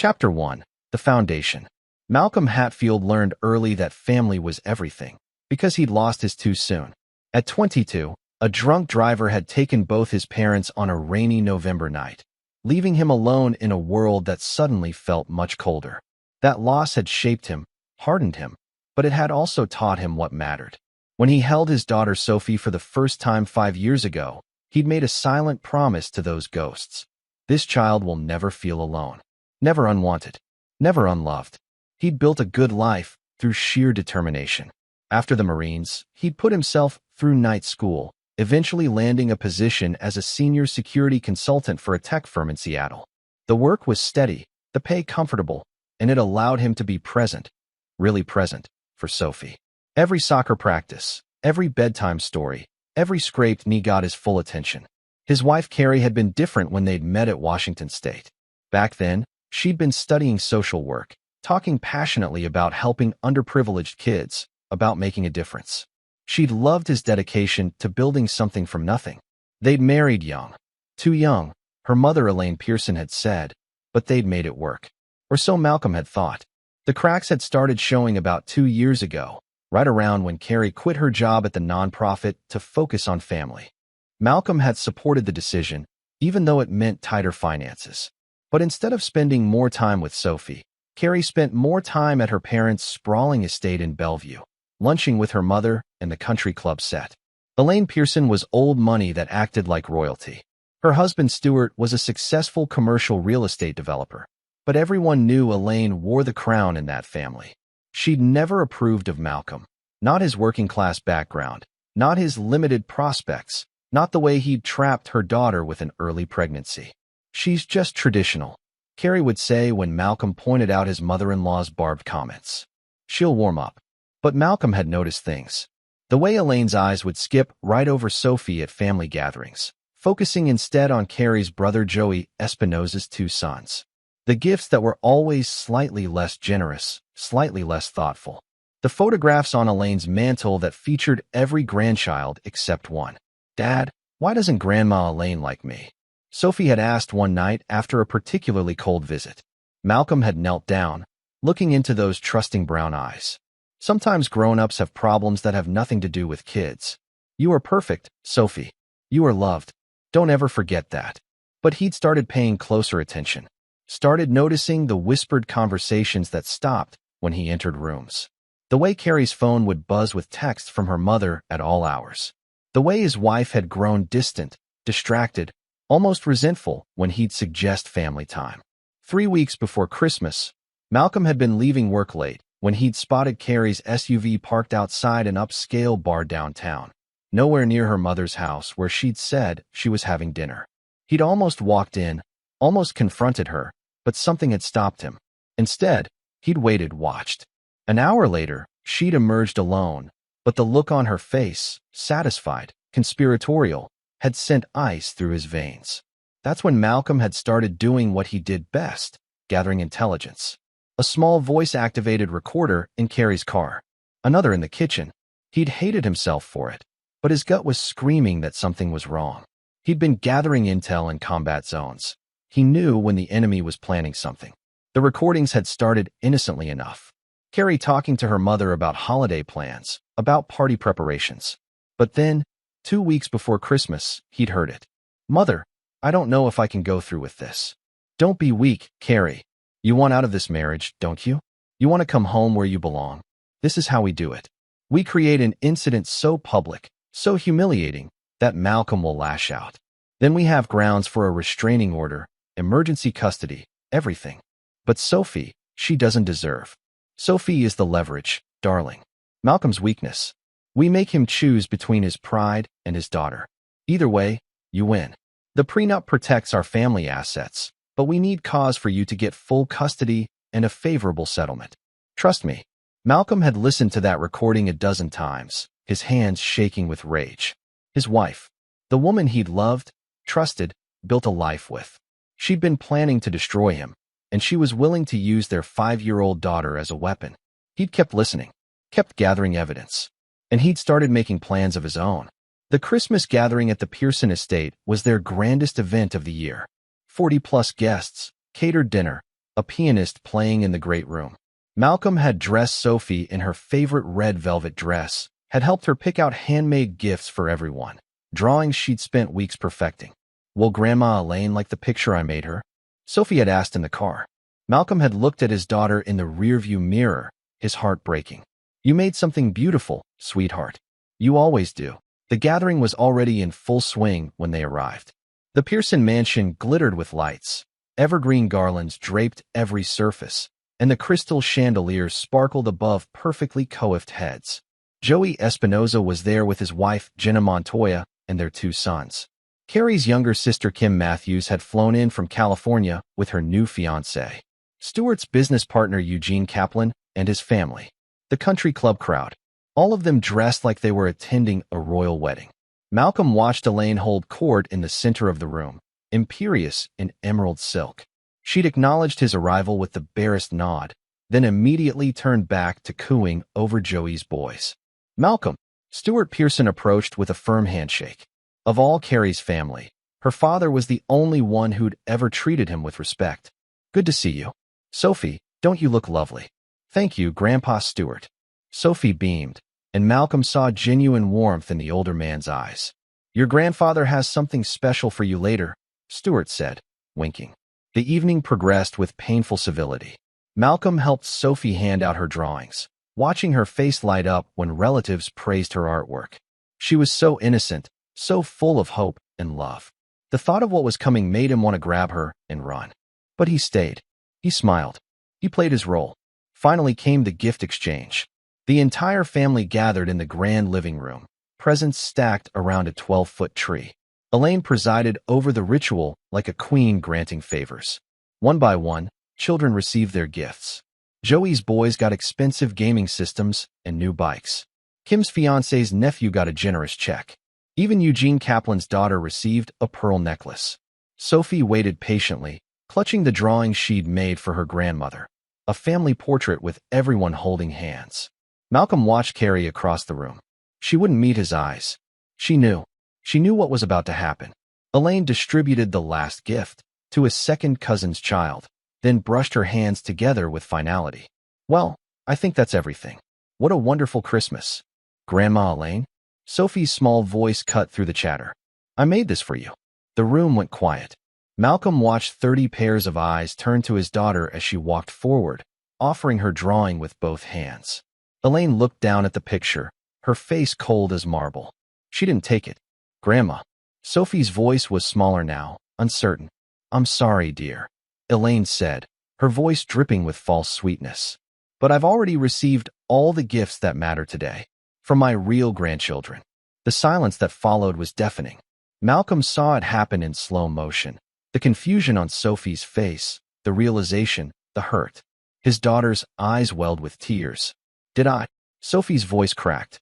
Chapter 1. The Foundation. Malcolm Hatfield learned early that family was everything, because he'd lost his too soon. At 22, a drunk driver had taken both his parents on a rainy November night, leaving him alone in a world that suddenly felt much colder. That loss had shaped him, hardened him, but it had also taught him what mattered. When he held his daughter Sophie for the first time 5 years ago, he'd made a silent promise to those ghosts. This child will never feel alone, never unwanted, never unloved. He'd built a good life through sheer determination. After the Marines, he'd put himself through night school, eventually landing a position as a senior security consultant for a tech firm in Seattle. The work was steady, the pay comfortable, and it allowed him to be present, really present, for Sophie. Every soccer practice, every bedtime story, every scraped knee got his full attention. His wife Carrie had been different when they'd met at Washington State. Back then, she'd been studying social work, talking passionately about helping underprivileged kids, about making a difference. She'd loved his dedication to building something from nothing. They'd married young. Too young, her mother Elaine Pearson had said, but they'd made it work. Or so Malcolm had thought. The cracks had started showing about 2 years ago, right around when Carrie quit her job at the nonprofit to focus on family. Malcolm had supported the decision, even though it meant tighter finances. But instead of spending more time with Sophie, Carrie spent more time at her parents' sprawling estate in Bellevue, lunching with her mother and the country club set. Elaine Pearson was old money that acted like royalty. Her husband Stuart was a successful commercial real estate developer, but everyone knew Elaine wore the crown in that family. She'd never approved of Malcolm, not his working-class background, not his limited prospects, not the way he'd trapped her daughter with an early pregnancy. "She's just traditional," Carrie would say when Malcolm pointed out his mother-in-law's barbed comments. "She'll warm up." But Malcolm had noticed things. The way Elaine's eyes would skip right over Sophie at family gatherings, focusing instead on Carrie's brother Joey Espinosa's 2 sons. The gifts that were always slightly less generous, slightly less thoughtful. The photographs on Elaine's mantle that featured every grandchild except one. "Dad, why doesn't Grandma Elaine like me?" Sophie had asked one night after a particularly cold visit. Malcolm had knelt down, looking into those trusting brown eyes. "Sometimes grown-ups have problems that have nothing to do with kids. You are perfect, Sophie. You are loved. Don't ever forget that." But he'd started paying closer attention. Started noticing the whispered conversations that stopped when he entered rooms. The way Carrie's phone would buzz with texts from her mother at all hours. The way his wife had grown distant, distracted, almost resentful when he'd suggest family time. 3 weeks before Christmas, Malcolm had been leaving work late when he'd spotted Carrie's SUV parked outside an upscale bar downtown, nowhere near her mother's house where she'd said she was having dinner. He'd almost walked in, almost confronted her, but something had stopped him. Instead, he'd waited, watched. An hour later, she'd emerged alone, but the look on her face, satisfied, conspiratorial, had sent ice through his veins. That's when Malcolm had started doing what he did best, gathering intelligence. A small voice-activated recorder in Carrie's car. Another in the kitchen. He'd hated himself for it, but his gut was screaming that something was wrong. He'd been gathering intel in combat zones. He knew when the enemy was planning something. The recordings had started innocently enough. Carrie talking to her mother about holiday plans, about party preparations. But then, 2 weeks before Christmas, he'd heard it. "Mother, I don't know if I can go through with this." "Don't be weak, Carrie. You want out of this marriage, don't you? You want to come home where you belong. This is how we do it. We create an incident so public, so humiliating, that Malcolm will lash out. Then we have grounds for a restraining order, emergency custody, everything. But Sophie, she doesn't deserve. Sophie is the leverage, darling. Malcolm's weakness. We make him choose between his pride and his daughter. Either way, you win. The prenup protects our family assets, but we need cause for you to get full custody and a favorable settlement. Trust me." Malcolm had listened to that recording a dozen times, his hands shaking with rage. His wife, the woman he'd loved, trusted, built a life with. She'd been planning to destroy him, and she was willing to use their 5-year-old daughter as a weapon. He'd kept listening, kept gathering evidence, and he'd started making plans of his own. The Christmas gathering at the Pearson estate was their grandest event of the year. 40-plus guests, catered dinner, a pianist playing in the great room. Malcolm had dressed Sophie in her favorite red velvet dress, had helped her pick out handmade gifts for everyone, drawings she'd spent weeks perfecting. "Will Grandma Elaine like the picture I made her?" Sophie had asked in the car. Malcolm had looked at his daughter in the rearview mirror, his heart breaking. "You made something beautiful, sweetheart. You always do." The gathering was already in full swing when they arrived. The Pearson mansion glittered with lights. Evergreen garlands draped every surface, and the crystal chandeliers sparkled above perfectly coiffed heads. Joey Espinoza was there with his wife, Jenna Montoya, and their 2 sons. Carrie's younger sister, Kim Matthews, had flown in from California with her new fiancé. Stuart's business partner, Eugene Kaplan, and his family. The country club crowd. All of them dressed like they were attending a royal wedding. Malcolm watched Elaine hold court in the center of the room, imperious in emerald silk. She'd acknowledged his arrival with the barest nod, then immediately turned back to cooing over Joey's boys. "Malcolm," Stuart Pearson approached with a firm handshake. Of all Carrie's family, her father was the only one who'd ever treated him with respect. "Good to see you. Sophie, don't you look lovely?" "Thank you, Grandpa Stuart." Sophie beamed, and Malcolm saw genuine warmth in the older man's eyes. "Your grandfather has something special for you later," Stuart said, winking. The evening progressed with painful civility. Malcolm helped Sophie hand out her drawings, watching her face light up when relatives praised her artwork. She was so innocent, so full of hope and love. The thought of what was coming made him want to grab her and run. But he stayed. He smiled. He played his role. Finally came the gift exchange. The entire family gathered in the grand living room, presents stacked around a 12-foot tree. Elaine presided over the ritual like a queen granting favors. One by one, children received their gifts. Joey's boys got expensive gaming systems and new bikes. Kim's fiancé's nephew got a generous check. Even Eugene Kaplan's daughter received a pearl necklace. Sophie waited patiently, clutching the drawing she'd made for her grandmother, a family portrait with everyone holding hands. Malcolm watched Carrie across the room. She wouldn't meet his eyes. She knew. She knew what was about to happen. Elaine distributed the last gift to a second cousin's child, then brushed her hands together with finality. "Well, I think that's everything. What a wonderful Christmas." "Grandma Elaine?" Sophie's small voice cut through the chatter. "I made this for you." The room went quiet. Malcolm watched 30 pairs of eyes turn to his daughter as she walked forward, offering her drawing with both hands. Elaine looked down at the picture, her face cold as marble. She didn't take it. "Grandma." Sophie's voice was smaller now, uncertain. "I'm sorry, dear," Elaine said, her voice dripping with false sweetness. "But I've already received all the gifts that matter today, from my real grandchildren." The silence that followed was deafening. Malcolm saw it happen in slow motion. The confusion on Sophie's face, the realization, the hurt. His daughter's eyes welled with tears. "Did I?" Sophie's voice cracked.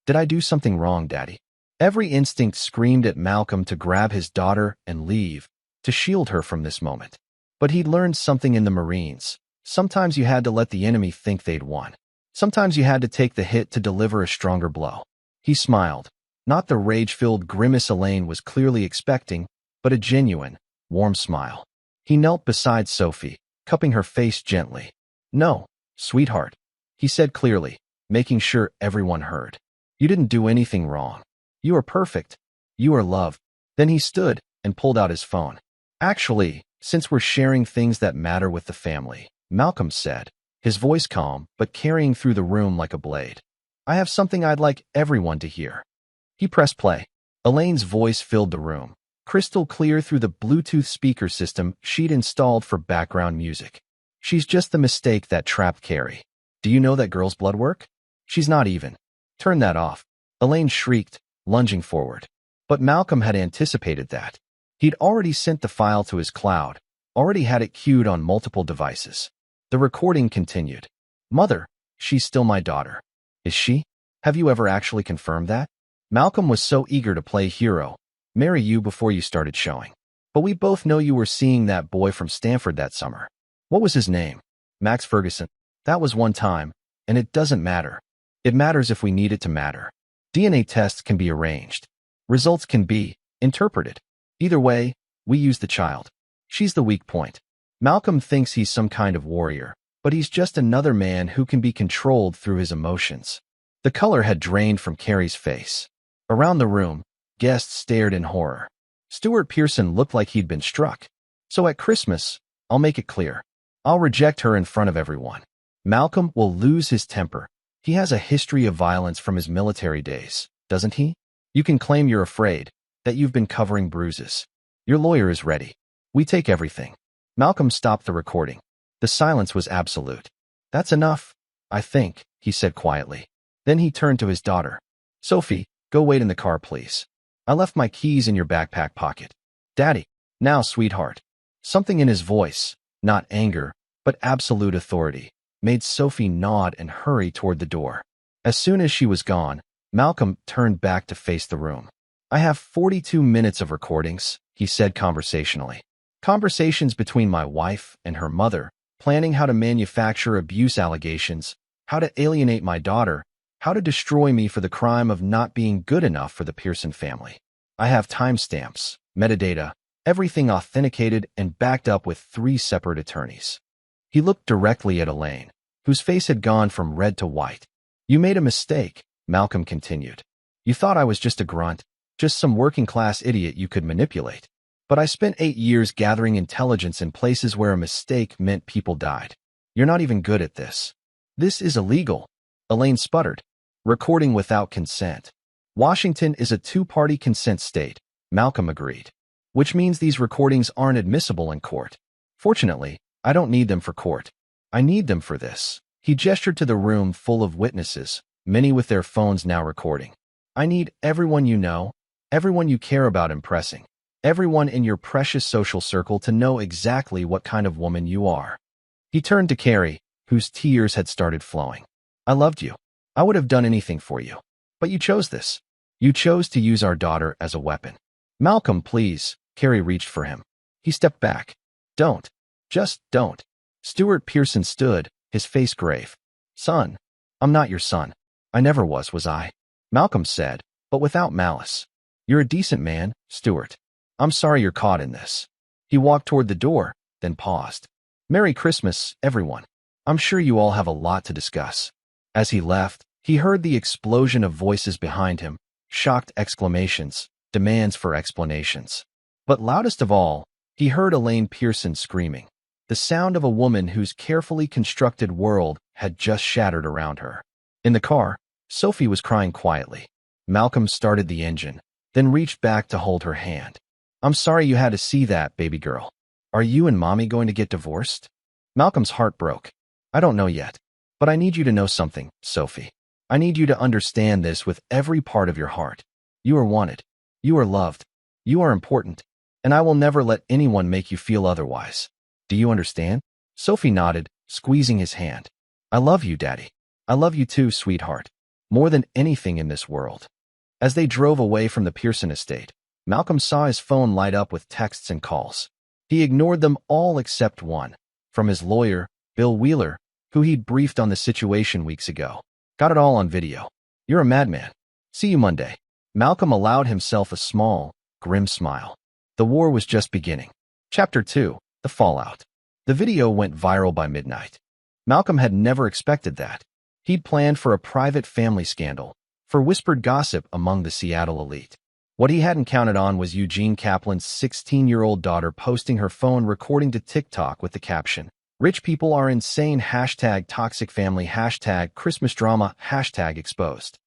"Did I do something wrong, Daddy?" Every instinct screamed at Malcolm to grab his daughter and leave, to shield her from this moment. But he'd learned something in the Marines. Sometimes you had to let the enemy think they'd won. Sometimes you had to take the hit to deliver a stronger blow. He smiled. Not the rage-filled grimace Elaine was clearly expecting, but a genuine, warm smile. He knelt beside Sophie, cupping her face gently. "No, sweetheart," he said clearly, making sure everyone heard. "You didn't do anything wrong. You are perfect. You are loved." Then he stood and pulled out his phone. "Actually, since we're sharing things that matter with the family," Malcolm said, his voice calm but carrying through the room like a blade, "I have something I'd like everyone to hear." He pressed play. Elaine's voice filled the room, crystal clear through the Bluetooth speaker system she'd installed for background music. "She's just the mistake that trapped Carrie. Do you know that girl's blood work? She's not even." "Turn that off," Elaine shrieked, lunging forward. But Malcolm had anticipated that. He'd already sent the file to his cloud, already had it queued on multiple devices. The recording continued. "Mother, she's still my daughter." "Is she? Have you ever actually confirmed that?" Malcolm was so eager to play hero, marry you before you started showing. "But we both know you were seeing that boy from Stanford that summer. What was his name?" "Max Ferguson." "That was one time, and it doesn't matter. It matters if we need it to matter. DNA tests can be arranged. Results can be interpreted. Either way, we use the child. She's the weak point." Malcolm thinks he's some kind of warrior, but he's just another man who can be controlled through his emotions. The color had drained from Carrie's face. Around the room, guests stared in horror. Stuart Pearson looked like he'd been struck. So at Christmas, I'll make it clear. I'll reject her in front of everyone. Malcolm will lose his temper. He has a history of violence from his military days, doesn't he? You can claim you're afraid, that you've been covering bruises. Your lawyer is ready. We take everything. Malcolm stopped the recording. The silence was absolute. That's enough, I think, he said quietly. Then he turned to his daughter. Sophie, go wait in the car, please. I left my keys in your backpack pocket. Daddy, now, sweetheart. Something in his voice, not anger, but absolute authority, made Sophie nod and hurry toward the door. As soon as she was gone, Malcolm turned back to face the room. I have 42 minutes of recordings, he said conversationally. Conversations between my wife and her mother, planning how to manufacture abuse allegations, how to alienate my daughter, how to destroy me for the crime of not being good enough for the Pearson family. I have timestamps, metadata, everything authenticated and backed up with 3 separate attorneys. He looked directly at Elaine, whose face had gone from red to white. You made a mistake, Malcolm continued. You thought I was just a grunt, just some working-class idiot you could manipulate. But I spent 8 years gathering intelligence in places where a mistake meant people died. You're not even good at this. This is illegal, Elaine sputtered. Recording without consent. Washington is a 2-party consent state, Malcolm agreed. Which means these recordings aren't admissible in court. Fortunately, I don't need them for court. I need them for this. He gestured to the room full of witnesses, many with their phones now recording. I need everyone you know, everyone you care about impressing, everyone in your precious social circle to know exactly what kind of woman you are. He turned to Carrie, whose tears had started flowing. I loved you. I would have done anything for you. But you chose this. You chose to use our daughter as a weapon. Malcolm, please. Carrie reached for him. He stepped back. Don't. Just don't. Stuart Pearson stood, his face grave. Son, I'm not your son. I never was I? Malcolm said, but without malice. You're a decent man, Stuart. I'm sorry you're caught in this. He walked toward the door, then paused. Merry Christmas, everyone. I'm sure you all have a lot to discuss. As he left, he heard the explosion of voices behind him, shocked exclamations, demands for explanations. But loudest of all, he heard Elaine Pearson screaming, the sound of a woman whose carefully constructed world had just shattered around her. In the car, Sophie was crying quietly. Malcolm started the engine, then reached back to hold her hand. I'm sorry you had to see that, baby girl. Are you and Mommy going to get divorced? Malcolm's heart broke. I don't know yet. But I need you to know something, Sophie. I need you to understand this with every part of your heart. You are wanted. You are loved. You are important. And I will never let anyone make you feel otherwise. Do you understand? Sophie nodded, squeezing his hand. I love you, Daddy. I love you too, sweetheart. More than anything in this world. As they drove away from the Pearson estate, Malcolm saw his phone light up with texts and calls. He ignored them all except one, from his lawyer, Bill Wheeler, who he'd briefed on the situation weeks ago. Got it all on video. You're a madman. See you Monday. Malcolm allowed himself a small, grim smile. The war was just beginning. Chapter 2, The Fallout. The video went viral by midnight. Malcolm had never expected that. He'd planned for a private family scandal, for whispered gossip among the Seattle elite. What he hadn't counted on was Eugene Kaplan's 16-year-old daughter posting her phone recording to TikTok with the caption, "Rich people are insane, #toxic family, #Christmas drama, #exposed."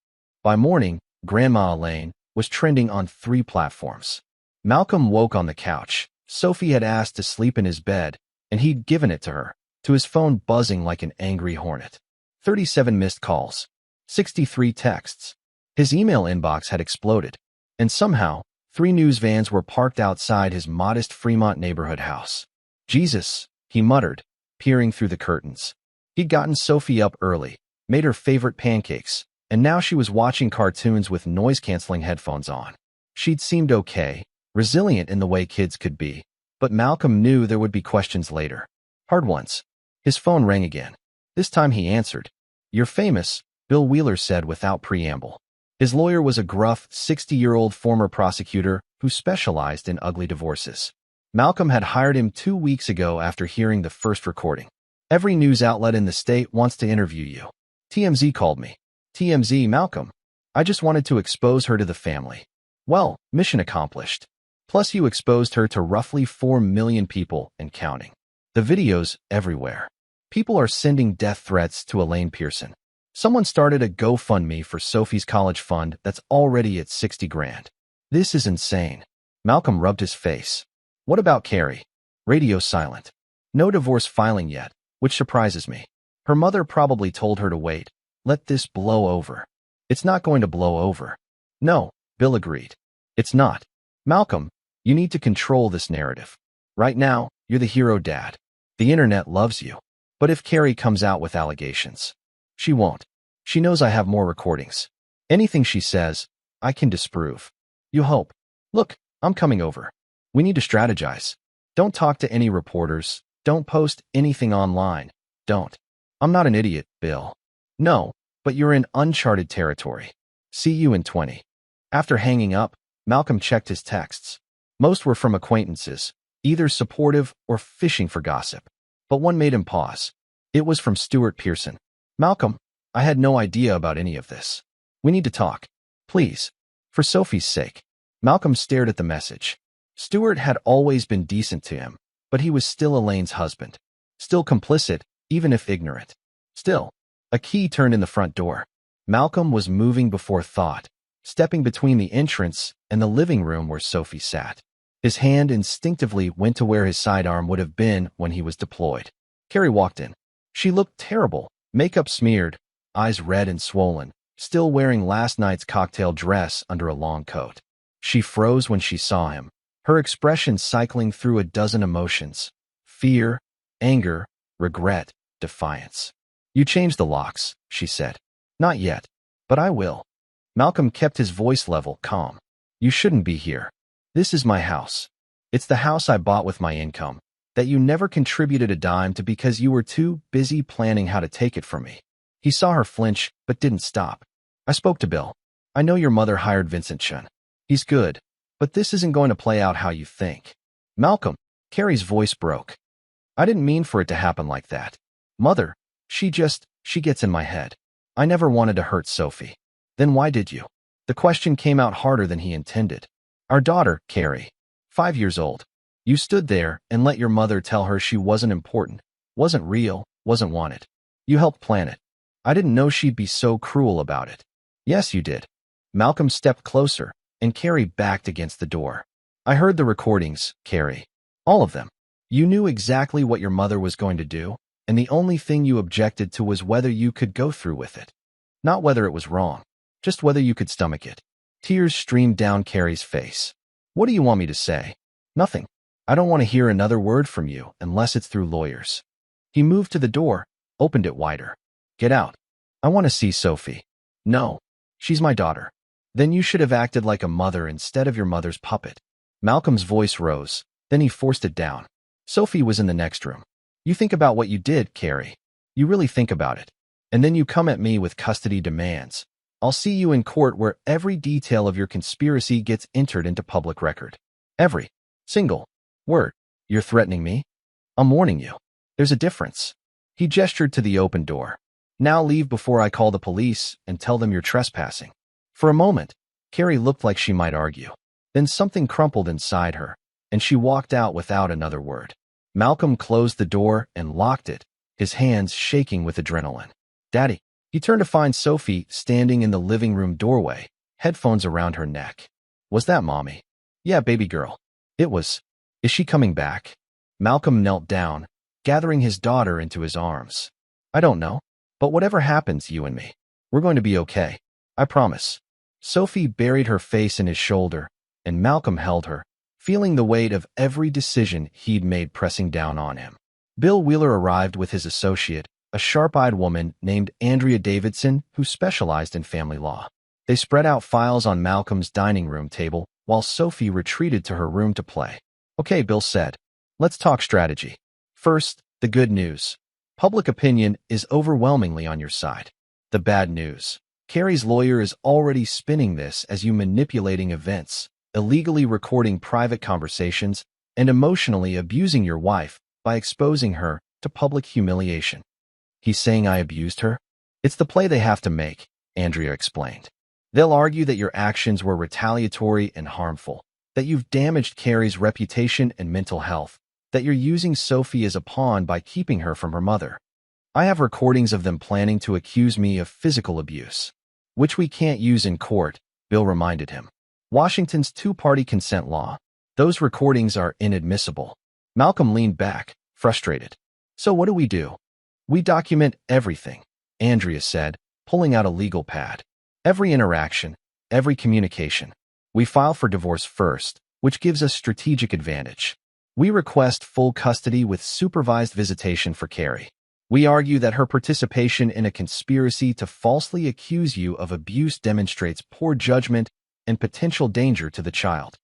By morning, Grandma Elaine was trending on 3 platforms. Malcolm woke on the couch. Sophie had asked to sleep in his bed, and he'd given it to her, to his phone buzzing like an angry hornet. 37 missed calls. 63 texts. His email inbox had exploded. And somehow, 3 news vans were parked outside his modest Fremont neighborhood house. Jesus, he muttered, peering through the curtains. He'd gotten Sophie up early, made her favorite pancakes, and now she was watching cartoons with noise-canceling headphones on. She'd seemed okay, resilient in the way kids could be, but Malcolm knew there would be questions later. Hard ones. His phone rang again. This time he answered. You're famous, Bill Wheeler said without preamble. His lawyer was a gruff, 60-year-old former prosecutor who specialized in ugly divorces. Malcolm had hired him 2 weeks ago after hearing the first recording. Every news outlet in the state wants to interview you. TMZ called me. TMZ, Malcolm. I just wanted to expose her to the family. Well, mission accomplished. Plus you exposed her to roughly 4 million people and counting. The videos everywhere. People are sending death threats to Elaine Pearson. Someone started a GoFundMe for Sophie's college fund that's already at 60 grand. This is insane. Malcolm rubbed his face. What about Carrie? Radio silent. No divorce filing yet, which surprises me. Her mother probably told her to wait. Let this blow over. It's not going to blow over. No, Bill agreed. It's not. Malcolm, you need to control this narrative. Right now, you're the hero dad. The internet loves you. But if Carrie comes out with allegations, she won't. She knows I have more recordings. Anything she says, I can disprove. You hope. Look, I'm coming over. We need to strategize. Don't talk to any reporters. Don't post anything online. Don't. I'm not an idiot, Bill. No, but you're in uncharted territory. See you in 20. After hanging up, Malcolm checked his texts. Most were from acquaintances, either supportive or fishing for gossip. But one made him pause. It was from Stuart Pearson. Malcolm, I had no idea about any of this. We need to talk. Please. For Sophie's sake. Malcolm stared at the message. Stuart had always been decent to him, but he was still Elaine's husband. Still complicit, even if ignorant. Still. A key turned in the front door. Malcolm was moving before thought, stepping between the entrance and the living room where Sophie sat. His hand instinctively went to where his sidearm would have been when he was deployed. Carrie walked in. She looked terrible, makeup smeared, eyes red and swollen, still wearing last night's cocktail dress under a long coat. She froze when she saw him, her expression cycling through a dozen emotions: fear, anger, regret, defiance. You changed the locks, she said. Not yet, but I will. Malcolm kept his voice level, calm. You shouldn't be here. This is my house. It's the house I bought with my income, that you never contributed a dime to because you were too busy planning how to take it from me. He saw her flinch, but didn't stop. I spoke to Bill. I know your mother hired Vincent Chun. He's good, but this isn't going to play out how you think. Malcolm, Carrie's voice broke. I didn't mean for it to happen like that. Mother, she gets in my head. I never wanted to hurt Sophie. Then why did you? The question came out harder than he intended. Our daughter, Carrie, 5 years old. You stood there and let your mother tell her she wasn't important, wasn't real, wasn't wanted. You helped plan it. I didn't know she'd be so cruel about it. Yes, you did. Malcolm stepped closer, and Carrie backed against the door. I heard the recordings, Carrie. All of them. You knew exactly what your mother was going to do, and the only thing you objected to was whether you could go through with it. Not whether it was wrong, just whether you could stomach it. Tears streamed down Carrie's face. What do you want me to say? Nothing. I don't want to hear another word from you unless it's through lawyers. He moved to the door, opened it wider. Get out. I want to see Sophie. No. She's my daughter. Then you should have acted like a mother instead of your mother's puppet. Malcolm's voice rose, then he forced it down. Sophie was in the next room. You think about what you did, Carrie. You really think about it. And then you come at me with custody demands. I'll see you in court where every detail of your conspiracy gets entered into public record. Every single word. You're threatening me? I'm warning you. There's a difference. He gestured to the open door. Now leave before I call the police and tell them you're trespassing. For a moment, Carrie looked like she might argue. Then something crumpled inside her, and she walked out without another word. Malcolm closed the door and locked it, his hands shaking with adrenaline. Daddy. He turned to find Sophie standing in the living room doorway, headphones around her neck. Was that Mommy? Yeah, baby girl. It was. Is she coming back? Malcolm knelt down, gathering his daughter into his arms. I don't know, but whatever happens, you and me, we're going to be okay. I promise. Sophie buried her face in his shoulder, and Malcolm held her, feeling the weight of every decision he'd made pressing down on him. Bill Wheeler arrived with his associate, a sharp-eyed woman named Andrea Davidson who specialized in family law. They spread out files on Malcolm's dining room table while Sophie retreated to her room to play. Okay, Bill said. Let's talk strategy. First, the good news. Public opinion is overwhelmingly on your side. The bad news. Carrie's lawyer is already spinning this as you manipulating events, illegally recording private conversations, and emotionally abusing your wife by exposing her to public humiliation. He's saying I abused her? It's the play they have to make, Andrea explained. They'll argue that your actions were retaliatory and harmful, that you've damaged Carrie's reputation and mental health, that you're using Sophie as a pawn by keeping her from her mother. I have recordings of them planning to accuse me of physical abuse, which we can't use in court, Bill reminded him. Washington's two-party consent law. Those recordings are inadmissible. Malcolm leaned back, frustrated. So what do? We document everything, Andrea said, pulling out a legal pad. Every interaction, every communication. We file for divorce first, which gives us strategic advantage. We request full custody with supervised visitation for Carrie. We argue that her participation in a conspiracy to falsely accuse you of abuse demonstrates poor judgment and potential danger to the child.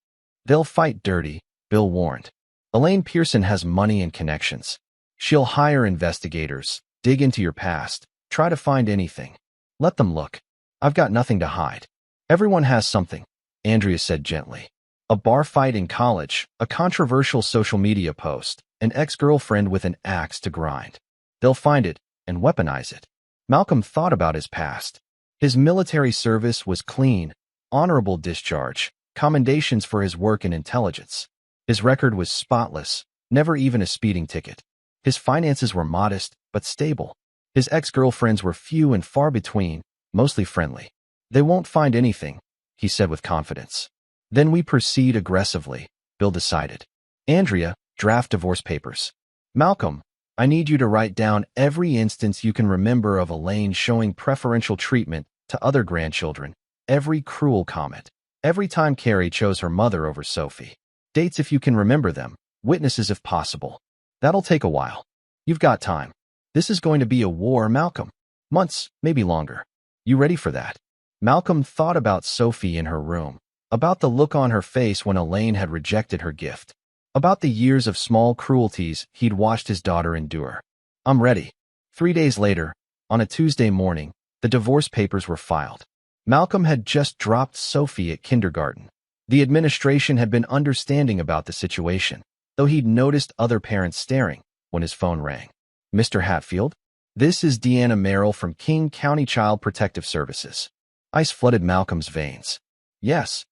They'll fight dirty, Bill warned. Elaine Pearson has money and connections. She'll hire investigators, dig into your past, try to find anything. Let them look. I've got nothing to hide. Everyone has something, Andrea said gently. A bar fight in college, a controversial social media post, an ex-girlfriend with an axe to grind. They'll find it and weaponize it. Malcolm thought about his past. His military service was clean, honorable discharge, commendations for his work in intelligence. His record was spotless, never even a speeding ticket. His finances were modest, but stable. His ex-girlfriends were few and far between, mostly friendly. They won't find anything, he said with confidence. Then we proceed aggressively, Bill decided. Andrea, draft divorce papers. Malcolm, I need you to write down every instance you can remember of Elaine showing preferential treatment to other grandchildren, every cruel comment, every time Carrie chose her mother over Sophie. Dates if you can remember them, witnesses if possible. That'll take a while. You've got time. This is going to be a war, Malcolm. Months, maybe longer. You ready for that? Malcolm thought about Sophie in her room, about the look on her face when Elaine had rejected her gift, about the years of small cruelties he'd watched his daughter endure. I'm ready. 3 days later, on a Tuesday morning, the divorce papers were filed. Malcolm had just dropped Sophie at kindergarten. The administration had been understanding about the situation, though he'd noticed other parents staring when his phone rang. Mr. Hatfield? This is Deanna Merrill from King County Child Protective Services. Ice flooded Malcolm's veins. Yes.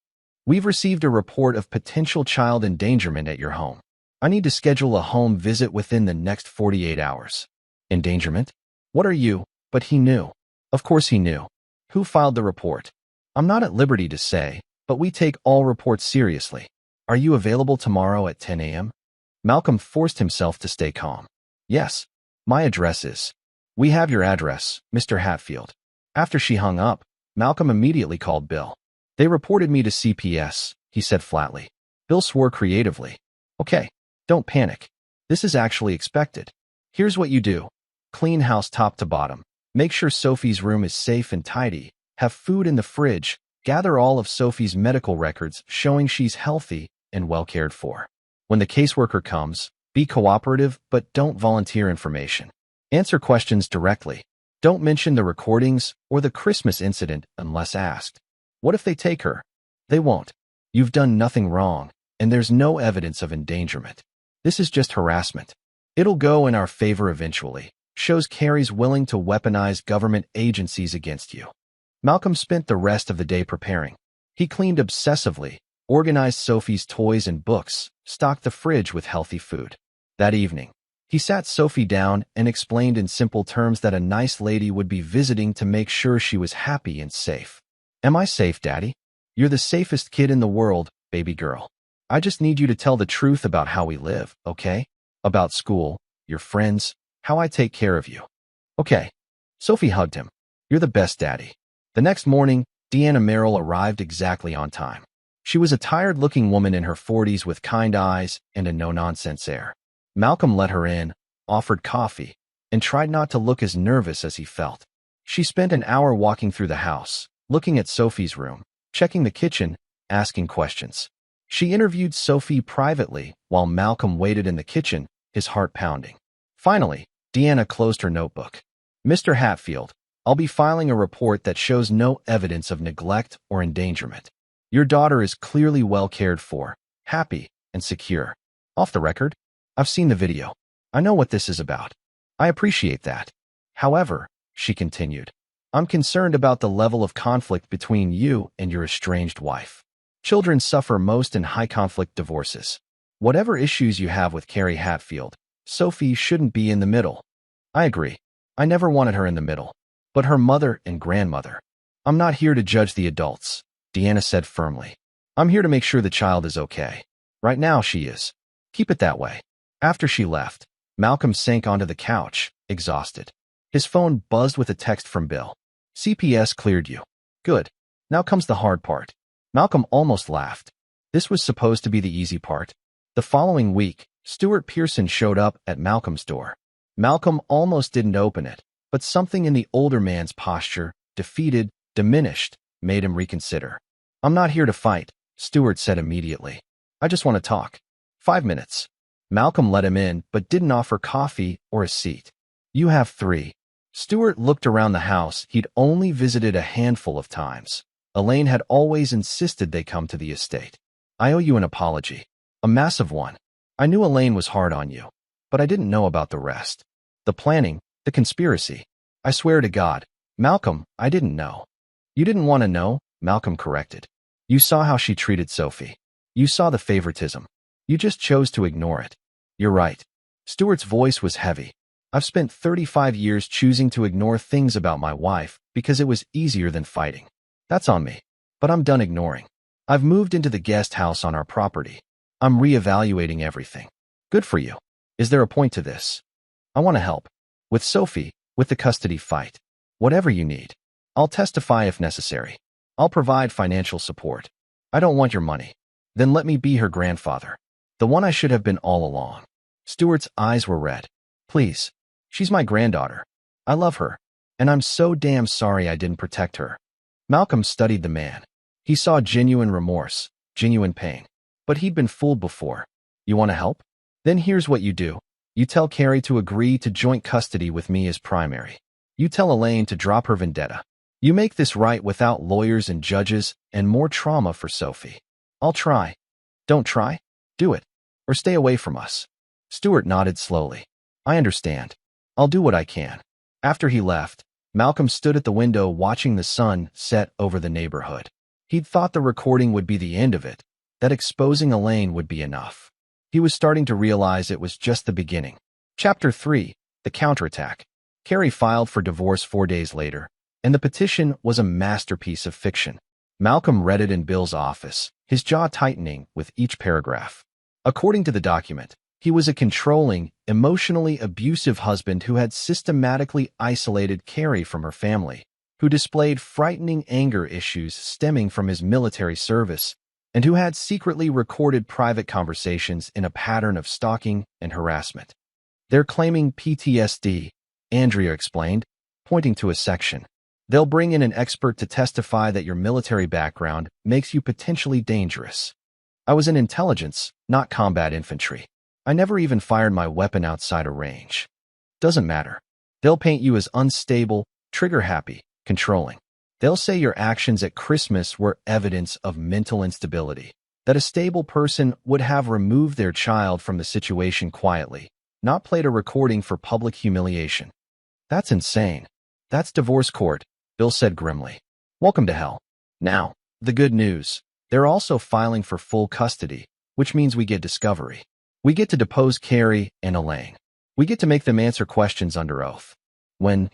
We've received a report of potential child endangerment at your home. I need to schedule a home visit within the next 48 hours. Endangerment? What are you? But he knew. Of course he knew. Who filed the report? I'm not at liberty to say, but we take all reports seriously. Are you available tomorrow at 10 a.m.? Malcolm forced himself to stay calm. Yes. My address is. We have your address, Mr. Hatfield. After she hung up, Malcolm immediately called Bill. They reported me to CPS, he said flatly. Bill swore creatively. Okay, don't panic. This is actually expected. Here's what you do. Clean house top to bottom. Make sure Sophie's room is safe and tidy. Have food in the fridge. Gather all of Sophie's medical records showing she's healthy and well cared for. When the caseworker comes, be cooperative but don't volunteer information. Answer questions directly. Don't mention the recordings or the Christmas incident unless asked. What if they take her? They won't. You've done nothing wrong, and there's no evidence of endangerment. This is just harassment. It'll go in our favor eventually. Shows Carrie's willing to weaponize government agencies against you. Malcolm spent the rest of the day preparing. He cleaned obsessively, organized Sophie's toys and books, stocked the fridge with healthy food. That evening, he sat Sophie down and explained in simple terms that a nice lady would be visiting to make sure she was happy and safe. Am I safe, Daddy? You're the safest kid in the world, baby girl. I just need you to tell the truth about how we live, okay? About school, your friends, how I take care of you. Okay. Sophie hugged him. You're the best, Daddy. The next morning, Deanna Merrill arrived exactly on time. She was a tired-looking woman in her 40s with kind eyes and a no-nonsense air. Malcolm let her in, offered coffee, and tried not to look as nervous as he felt. She spent an hour walking through the house, looking at Sophie's room, checking the kitchen, asking questions. She interviewed Sophie privately while Malcolm waited in the kitchen, his heart pounding. Finally, Deanna closed her notebook. Mr. Hatfield, I'll be filing a report that shows no evidence of neglect or endangerment. Your daughter is clearly well cared for, happy, and secure. Off the record, I've seen the video. I know what this is about. I appreciate that. However, she continued, I'm concerned about the level of conflict between you and your estranged wife. Children suffer most in high-conflict divorces. Whatever issues you have with Carrie Hatfield, Sophie shouldn't be in the middle. I agree. I never wanted her in the middle. But her mother and grandmother. I'm not here to judge the adults, Deanna said firmly. I'm here to make sure the child is okay. Right now she is. Keep it that way. After she left, Malcolm sank onto the couch, exhausted. His phone buzzed with a text from Bill. CPS cleared you. Good. Now comes the hard part. Malcolm almost laughed. This was supposed to be the easy part. The following week, Stuart Pearson showed up at Malcolm's door. Malcolm almost didn't open it, but something in the older man's posture, defeated, diminished, made him reconsider. I'm not here to fight, Stuart said immediately. I just want to talk. 5 minutes. Malcolm let him in, but didn't offer coffee or a seat. You have 3. Stuart looked around the house he'd only visited a handful of times. Elaine had always insisted they come to the estate. I owe you an apology. A massive one. I knew Elaine was hard on you, but I didn't know about the rest. The planning, the conspiracy. I swear to God, Malcolm, I didn't know. You didn't want to know, Malcolm corrected. You saw how she treated Sophie. You saw the favoritism. You just chose to ignore it. You're right. Stuart's voice was heavy. I've spent 35 years choosing to ignore things about my wife because it was easier than fighting. That's on me. But I'm done ignoring. I've moved into the guest house on our property. I'm reevaluating everything. Good for you. Is there a point to this? I want to help. With Sophie, with the custody fight. Whatever you need. I'll testify if necessary. I'll provide financial support. I don't want your money. Then let me be her grandfather. The one I should have been all along. Stuart's eyes were red. Please. She's my granddaughter. I love her. And I'm so damn sorry I didn't protect her. Malcolm studied the man. He saw genuine remorse, genuine pain. But he'd been fooled before. You want to help? Then here's what you do. You tell Carrie to agree to joint custody with me as primary. You tell Elaine to drop her vendetta. You make this right without lawyers and judges and more trauma for Sophie. I'll try. Don't try. Do it. Or stay away from us. Stuart nodded slowly. I understand. I'll do what I can. After he left, Malcolm stood at the window watching the sun set over the neighborhood. He'd thought the recording would be the end of it, that exposing Elaine would be enough. He was starting to realize it was just the beginning. Chapter 3, The Counterattack. Carrie filed for divorce 4 days later, and the petition was a masterpiece of fiction. Malcolm read it in Bill's office, his jaw tightening with each paragraph. According to the document, he was a controlling, emotionally abusive husband who had systematically isolated Carrie from her family, who displayed frightening anger issues stemming from his military service, and who had secretly recorded private conversations in a pattern of stalking and harassment. They're claiming PTSD, Andrea explained, pointing to a section. They'll bring in an expert to testify that your military background makes you potentially dangerous. I was in intelligence, not combat infantry. I never even fired my weapon outside of range. Doesn't matter. They'll paint you as unstable, trigger-happy, controlling. They'll say your actions at Christmas were evidence of mental instability, that a stable person would have removed their child from the situation quietly, not played a recording for public humiliation. That's insane. That's divorce court, Bill said grimly. Welcome to hell. Now, the good news. They're also filing for full custody, which means we get discovery. We get to depose Carrie and Elaine. We get to make them answer questions under oath. When?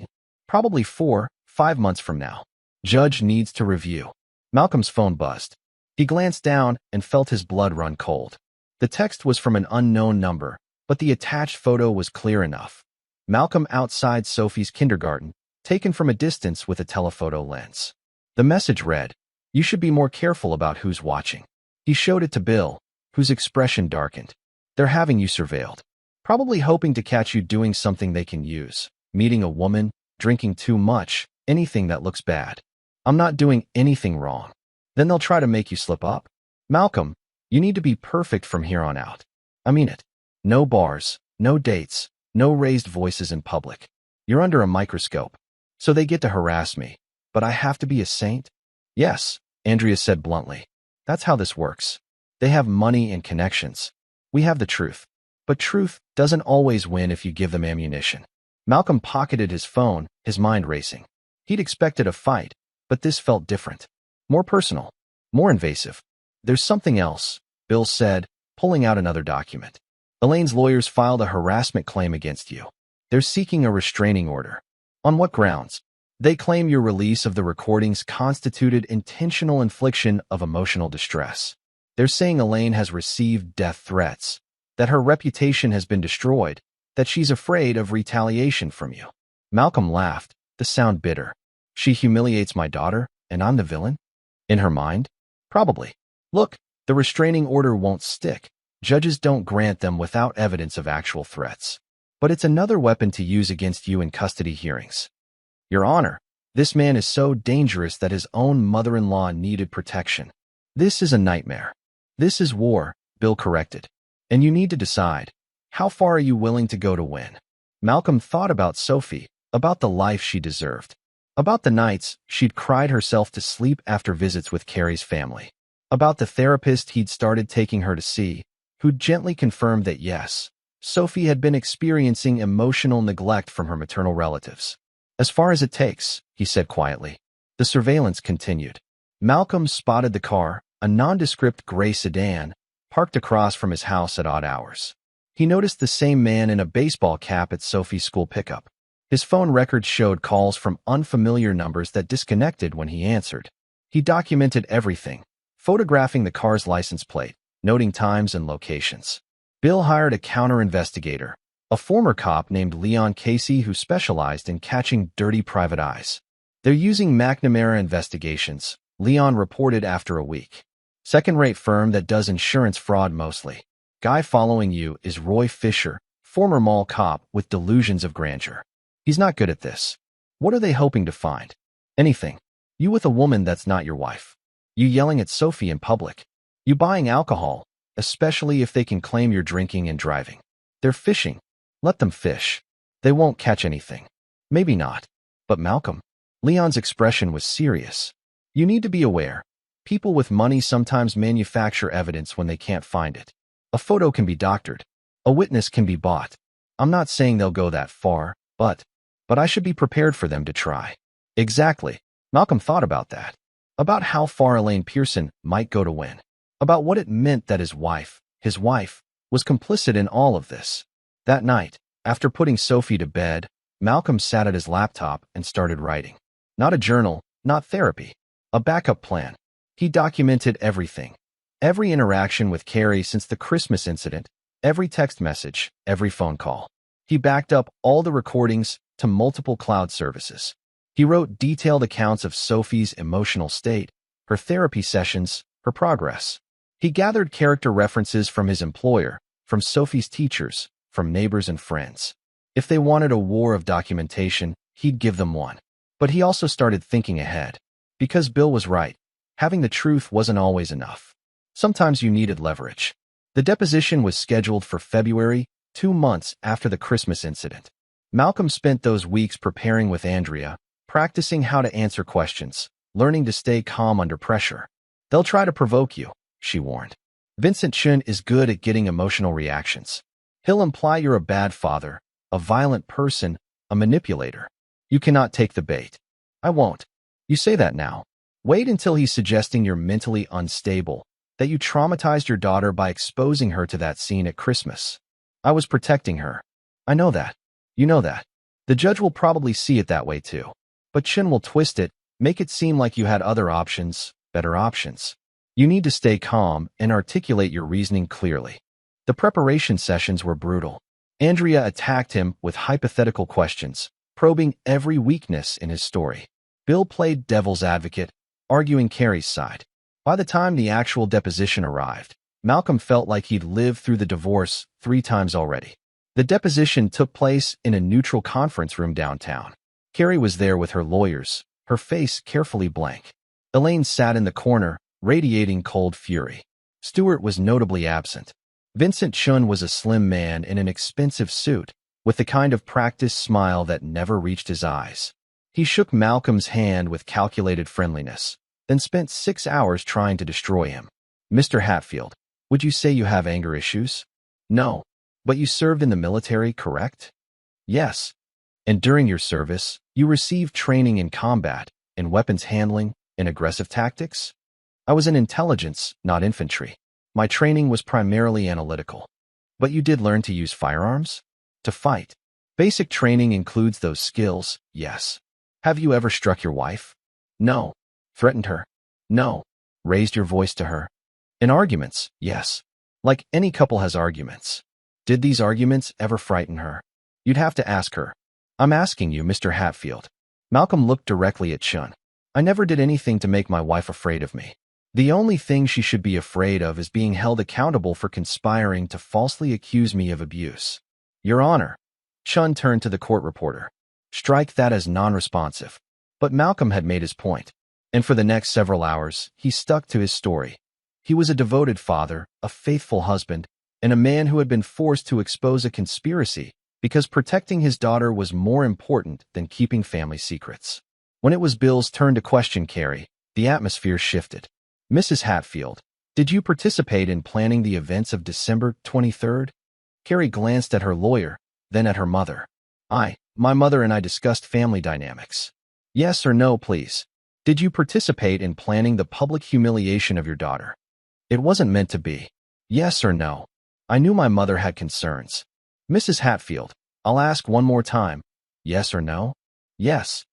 Probably 4-5 months from now. Judge needs to review. Malcolm's phone buzzed. He glanced down and felt his blood run cold. The text was from an unknown number, but the attached photo was clear enough. Malcolm outside Sophie's kindergarten, taken from a distance with a telephoto lens. The message read, "You should be more careful about who's watching." He showed it to Bill, whose expression darkened. They're having you surveilled. Probably hoping to catch you doing something they can use. Meeting a woman, drinking too much, anything that looks bad. I'm not doing anything wrong. Then they'll try to make you slip up. Malcolm, you need to be perfect from here on out. I mean it. No bars, no dates, no raised voices in public. You're under a microscope. So they get to harass me. But I have to be a saint? Yes, Andrea said bluntly. That's how this works. They have money and connections. We have the truth. But truth doesn't always win if you give them ammunition. Malcolm pocketed his phone, his mind racing. He'd expected a fight, but this felt different. More personal. More invasive. There's something else, Bill said, pulling out another document. Elaine's lawyers filed a harassment claim against you. They're seeking a restraining order. On what grounds? They claim your release of the recordings constituted intentional infliction of emotional distress. They're saying Elaine has received death threats, that her reputation has been destroyed, that she's afraid of retaliation from you. Malcolm laughed, the sound bitter. She humiliates my daughter, and I'm the villain? In her mind? Probably. Look, the restraining order won't stick. Judges don't grant them without evidence of actual threats. But it's another weapon to use against you in custody hearings. Your Honor, this man is so dangerous that his own mother-in-law needed protection. This is a nightmare. This is war, Bill corrected. And you need to decide, how far are you willing to go to win? Malcolm thought about Sophie, about the life she deserved, about the nights she'd cried herself to sleep after visits with Carrie's family, about the therapist he'd started taking her to see, who'd gently confirmed that yes, Sophie had been experiencing emotional neglect from her maternal relatives. As far as it takes, he said quietly. The surveillance continued. Malcolm spotted the car, a nondescript gray sedan, parked across from his house at odd hours. He noticed the same man in a baseball cap at Sophie's school pickup. His phone records showed calls from unfamiliar numbers that disconnected when he answered. He documented everything, photographing the car's license plate, noting times and locations. Bill hired a counter-investigator, a former cop named Leon Casey who specialized in catching dirty private eyes. They're using McNamara Investigations, Leon reported after a week. Second-rate firm that does insurance fraud mostly. Guy following you is Roy Fisher, former mall cop with delusions of grandeur. He's not good at this. What are they hoping to find? Anything. You with a woman that's not your wife. You yelling at Sophie in public. You buying alcohol, especially if they can claim you're drinking and driving. They're fishing. Let them fish. They won't catch anything. Maybe not. But Malcolm. Leon's expression was serious. You need to be aware. People with money sometimes manufacture evidence when they can't find it. A photo can be doctored. A witness can be bought. I'm not saying they'll go that far, but I should be prepared for them to try. Exactly. Malcolm thought about that. About how far Elaine Pearson might go to win. About what it meant that his wife, was complicit in all of this. That night, after putting Sophie to bed, Malcolm sat at his laptop and started writing. Not a journal, not therapy. A backup plan. He documented everything. Every interaction with Carrie since the Christmas incident, every text message, every phone call. He backed up all the recordings to multiple cloud services. He wrote detailed accounts of Sophie's emotional state, her therapy sessions, her progress. He gathered character references from his employer, from Sophie's teachers, from neighbors and friends. If they wanted a war of documentation, he'd give them one. But he also started thinking ahead. Because Bill was right, having the truth wasn't always enough. Sometimes you needed leverage. The deposition was scheduled for February, 2 months after the Christmas incident. Malcolm spent those weeks preparing with Andrea, practicing how to answer questions, learning to stay calm under pressure. They'll try to provoke you, she warned. Vincent Chun is good at getting emotional reactions. He'll imply you're a bad father, a violent person, a manipulator. You cannot take the bait. I won't. You say that now. Wait until he's suggesting you're mentally unstable, that you traumatized your daughter by exposing her to that scene at Christmas. I was protecting her. I know that. You know that. The judge will probably see it that way too. But Chin will twist it, make it seem like you had other options, better options. You need to stay calm and articulate your reasoning clearly. The preparation sessions were brutal. Andrea attacked him with hypothetical questions, probing every weakness in his story. Bill played devil's advocate, arguing Carrie's side. By the time the actual deposition arrived, Malcolm felt like he'd lived through the divorce 3 times already. The deposition took place in a neutral conference room downtown. Carrie was there with her lawyers, her face carefully blank. Elaine sat in the corner, radiating cold fury. Stewart was notably absent. Vincent Chun was a slim man in an expensive suit, with the kind of practiced smile that never reached his eyes. He shook Malcolm's hand with calculated friendliness, then spent 6 hours trying to destroy him. Mr. Hatfield, would you say you have anger issues? No. But you served in the military, correct? Yes. And during your service, you received training in combat, in weapons handling, in aggressive tactics? I was in intelligence, not infantry. My training was primarily analytical. But you did learn to use firearms? To fight. Basic training includes those skills, yes. Have you ever struck your wife? No. Threatened her? No. Raised your voice to her? In arguments, yes. Like any couple has arguments. Did these arguments ever frighten her? You'd have to ask her. I'm asking you, Mr. Hatfield. Malcolm looked directly at Shun. I never did anything to make my wife afraid of me. The only thing she should be afraid of is being held accountable for conspiring to falsely accuse me of abuse. Your Honor. Shun turned to the court reporter. Strike that as non-responsive. But Malcolm had made his point, and for the next several hours, he stuck to his story. He was a devoted father, a faithful husband, and a man who had been forced to expose a conspiracy because protecting his daughter was more important than keeping family secrets. When it was Bill's turn to question Carrie, the atmosphere shifted. Mrs. Hatfield, did you participate in planning the events of December 23rd? Carrie glanced at her lawyer, then at her mother. My mother and I discussed family dynamics. Yes or no, please. Did you participate in planning the public humiliation of your daughter? It wasn't meant to be. Yes or no? I knew my mother had concerns. Mrs. Hatfield, I'll ask one more time. Yes or no? Yes.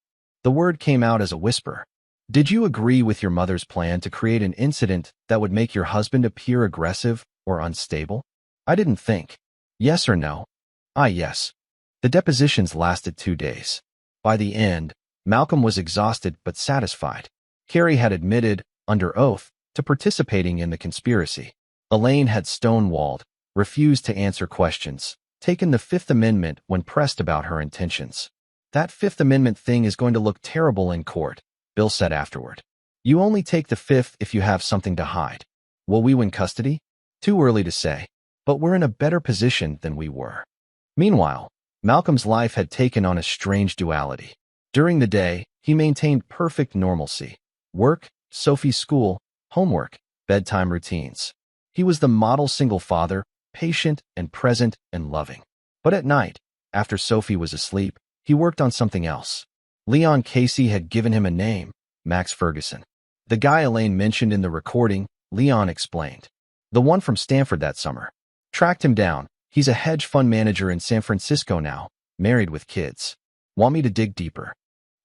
The word came out as a whisper. Did you agree with your mother's plan to create an incident that would make your husband appear aggressive or unstable? I didn't think. Yes or no? Yes. The depositions lasted 2 days. By the end, Malcolm was exhausted but satisfied. Carrie had admitted, under oath, to participating in the conspiracy. Elaine had stonewalled, refused to answer questions, taken the Fifth Amendment when pressed about her intentions. That Fifth Amendment thing is going to look terrible in court, Bill said afterward. You only take the Fifth if you have something to hide. Will we win custody? Too early to say, but we're in a better position than we were. Meanwhile, Malcolm's life had taken on a strange duality. During the day, he maintained perfect normalcy. Work, Sophie's school, homework, bedtime routines. He was the model single father, patient and present and loving. But at night, after Sophie was asleep, he worked on something else. Leon Casey had given him a name, Max Ferguson. The guy Elaine mentioned in the recording, Leon explained. The one from Stanford that summer. Tracked him down. He's a hedge fund manager in San Francisco now, married with kids. Want me to dig deeper?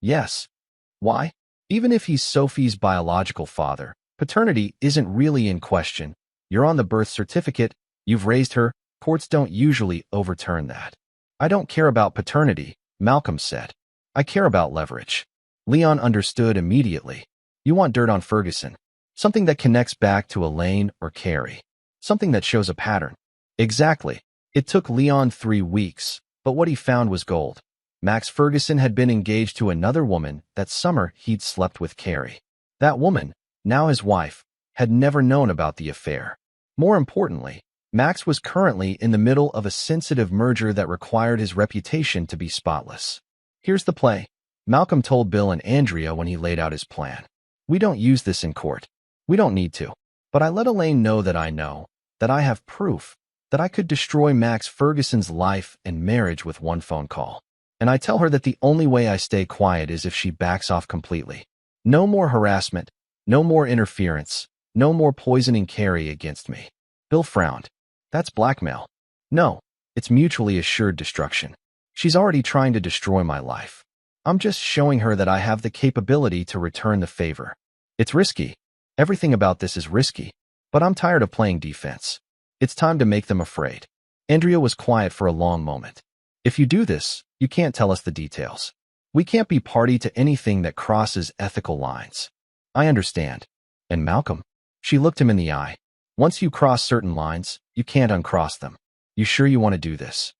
Yes. Why? Even if he's Sophie's biological father, paternity isn't really in question. You're on the birth certificate, you've raised her, courts don't usually overturn that. I don't care about paternity, Malcolm said. I care about leverage. Leon understood immediately. You want dirt on Ferguson. Something that connects back to Elaine or Carrie. Something that shows a pattern. Exactly. It took Leon 3 weeks, but what he found was gold. Max Ferguson had been engaged to another woman that summer he'd slept with Carrie. That woman, now his wife, had never known about the affair. More importantly, Max was currently in the middle of a sensitive merger that required his reputation to be spotless. Here's the play. Malcolm told Bill and Andrea when he laid out his plan. We don't use this in court. We don't need to. But I let Elaine know, that I have proof, that I could destroy Max Ferguson's life and marriage with one phone call. And I tell her that the only way I stay quiet is if she backs off completely. No more harassment, no more interference, no more poisoning Carrie against me. Bill frowned. That's blackmail. No, it's mutually assured destruction. She's already trying to destroy my life. I'm just showing her that I have the capability to return the favor. It's risky. Everything about this is risky. But I'm tired of playing defense. It's time to make them afraid. Andrea was quiet for a long moment. If you do this, you can't tell us the details. We can't be party to anything that crosses ethical lines. I understand. And Malcolm? She looked him in the eye. Once you cross certain lines, you can't uncross them. You sure you want to do this?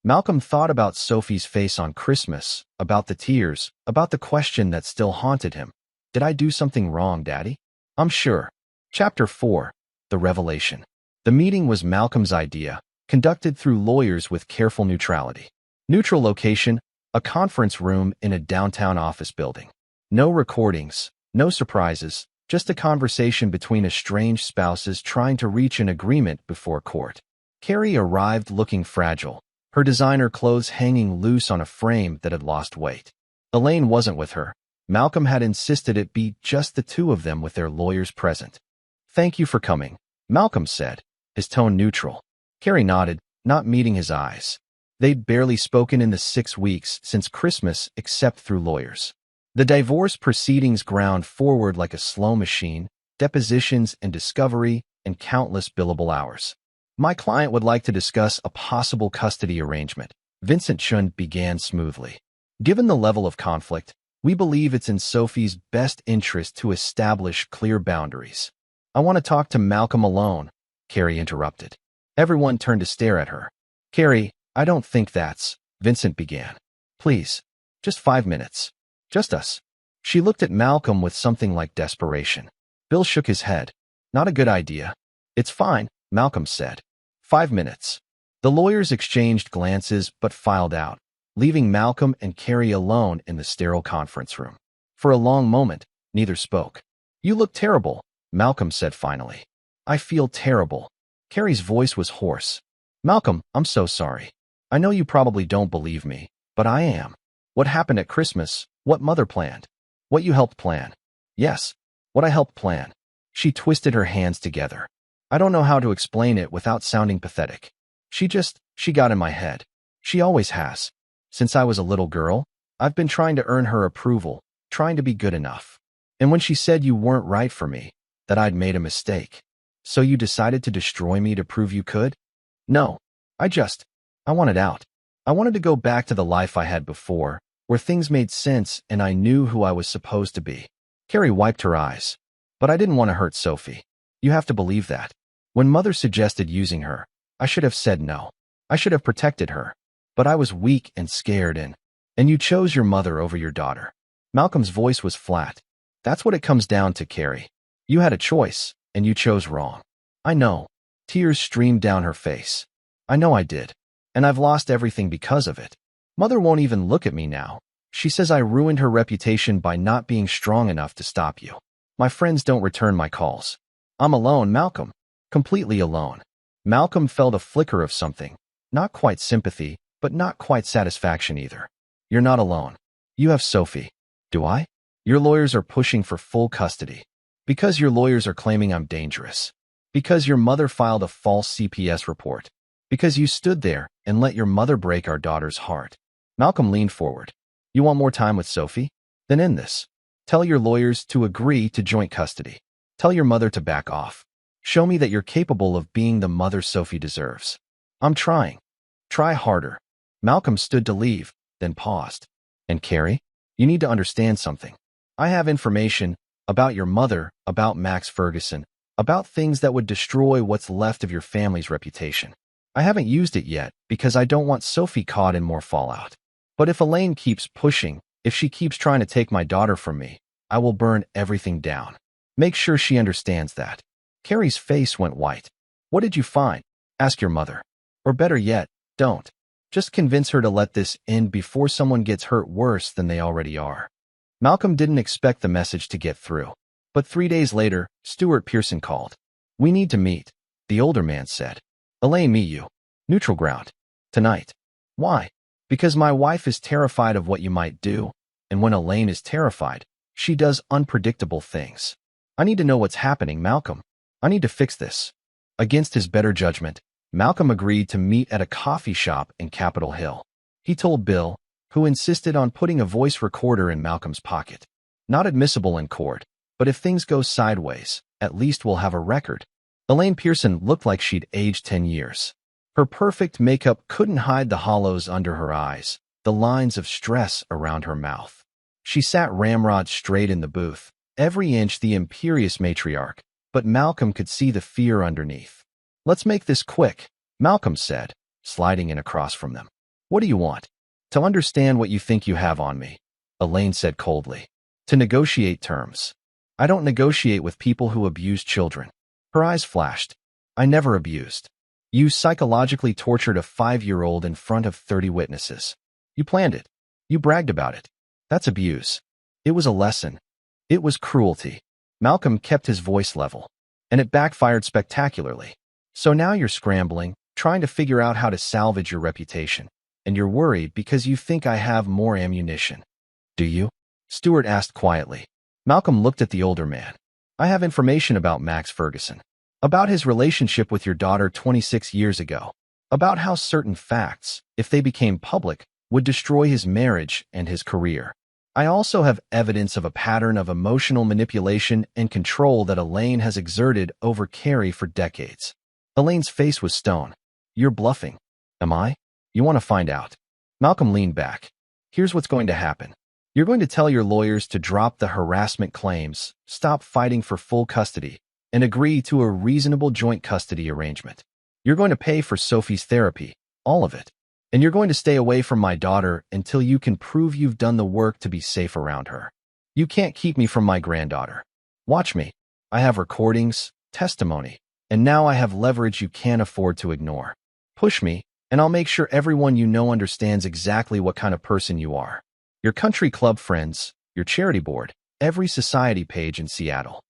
Malcolm thought about Sophie's face on Christmas, about the tears, about the question that still haunted him. Did I do something wrong, Daddy? I'm sure. Chapter 4. The Revelation. The meeting was Malcolm's idea, conducted through lawyers with careful neutrality. Neutral location, a conference room in a downtown office building. No recordings, no surprises, just a conversation between estranged spouses trying to reach an agreement before court. Carrie arrived looking fragile, her designer clothes hanging loose on a frame that had lost weight. Elaine wasn't with her. Malcolm had insisted it be just the two of them with their lawyers present. "Thank you for coming," Malcolm said, his tone neutral. Carrie nodded, not meeting his eyes. They'd barely spoken in the 6 weeks since Christmas except through lawyers. The divorce proceedings ground forward like a slow machine, depositions and discovery, and countless billable hours. "My client would like to discuss a possible custody arrangement," Vincent Chun began smoothly. "Given the level of conflict, we believe it's in Sophie's best interest to establish clear boundaries." "I want to talk to Malcolm alone," Carrie interrupted. Everyone turned to stare at her. "Carrie, I don't think that's," Vincent began. "Please, just 5 minutes. Just us." She looked at Malcolm with something like desperation. Bill shook his head. "Not a good idea." "It's fine," Malcolm said. 5 minutes. The lawyers exchanged glances but filed out, leaving Malcolm and Carrie alone in the sterile conference room. For a long moment, neither spoke. "You look terrible," Malcolm said finally. "I feel terrible." Carrie's voice was hoarse. "Malcolm, I'm so sorry. I know you probably don't believe me, but I am. What happened at Christmas, what Mother planned, what you helped plan." "Yes, what I helped plan." She twisted her hands together. "I don't know how to explain it without sounding pathetic. She got in my head. She always has. Since I was a little girl, I've been trying to earn her approval, trying to be good enough. And when she said you weren't right for me, that I'd made a mistake. So you decided to destroy me to prove you could?" "No, I wanted out. I wanted to go back to the life I had before, where things made sense and I knew who I was supposed to be." Carrie wiped her eyes. "But I didn't want to hurt Sophie. You have to believe that. When Mother suggested using her, I should have said no. I should have protected her. But I was weak and scared and you chose your mother over your daughter." Malcolm's voice was flat. "That's what it comes down to, Carrie. You had a choice, and you chose wrong." "I know." Tears streamed down her face. "I know I did. And I've lost everything because of it. Mother won't even look at me now. She says I ruined her reputation by not being strong enough to stop you. My friends don't return my calls. I'm alone, Malcolm. Completely alone." Malcolm felt a flicker of something. Not quite sympathy, but not quite satisfaction either. "You're not alone. You have Sophie." "Do I?" "Your lawyers are pushing for full custody. Because your lawyers are claiming I'm dangerous. Because your mother filed a false CPS report. Because you stood there and let your mother break our daughter's heart." Malcolm leaned forward. "You want more time with Sophie? Then end this. Tell your lawyers to agree to joint custody. Tell your mother to back off. Show me that you're capable of being the mother Sophie deserves." "I'm trying." "Try harder." Malcolm stood to leave, then paused. "And Carrie, you need to understand something. I have information about your mother, about Max Ferguson, about things that would destroy what's left of your family's reputation. I haven't used it yet because I don't want Sophie caught in more fallout. But if Elaine keeps pushing, if she keeps trying to take my daughter from me, I will burn everything down. Make sure she understands that." Carrie's face went white. "What did you find? Ask your mother. Or better yet, don't. Just convince her to let this end before someone gets hurt worse than they already are." Malcolm didn't expect the message to get through. But 3 days later, Stuart Pearson called. "We need to meet," the older man said. "Elaine, meet you. Neutral ground. Tonight." "Why?" "Because my wife is terrified of what you might do. And when Elaine is terrified, she does unpredictable things. I need to know what's happening, Malcolm. I need to fix this." Against his better judgment, Malcolm agreed to meet at a coffee shop in Capitol Hill. He told Bill, who insisted on putting a voice recorder in Malcolm's pocket. "Not admissible in court, but if things go sideways, at least we'll have a record." Elaine Pearson looked like she'd aged 10 years. Her perfect makeup couldn't hide the hollows under her eyes, the lines of stress around her mouth. She sat ramrod straight in the booth, every inch the imperious matriarch, but Malcolm could see the fear underneath. "Let's make this quick," Malcolm said, sliding in across from them. "What do you want?" "To understand what you think you have on me," Elaine said coldly. "To negotiate terms. I don't negotiate with people who abuse children." Her eyes flashed. "I never abused. You psychologically tortured a 5-year-old in front of 30 witnesses. You planned it. You bragged about it. That's abuse. It was a lesson. It was cruelty." Malcolm kept his voice level. "And it backfired spectacularly. So now you're scrambling, trying to figure out how to salvage your reputation. And you're worried because you think I have more ammunition. Do you? Stewart asked quietly. Malcolm looked at the older man. I have information about Max Ferguson. About his relationship with your daughter 26 years ago. About how certain facts, if they became public, would destroy his marriage and his career. I also have evidence of a pattern of emotional manipulation and control that Elaine has exerted over Carrie for decades. Elaine's face was stone. You're bluffing. Am I? You want to find out? Malcolm leaned back. Here's what's going to happen. You're going to tell your lawyers to drop the harassment claims, stop fighting for full custody, and agree to a reasonable joint custody arrangement. You're going to pay for Sophie's therapy, all of it. And you're going to stay away from my daughter until you can prove you've done the work to be safe around her. You can't keep me from my granddaughter. Watch me. I have recordings, testimony, and now I have leverage you can't afford to ignore. Push me, and I'll make sure everyone you know understands exactly what kind of person you are. Your country club friends, your charity board, every society page in Seattle.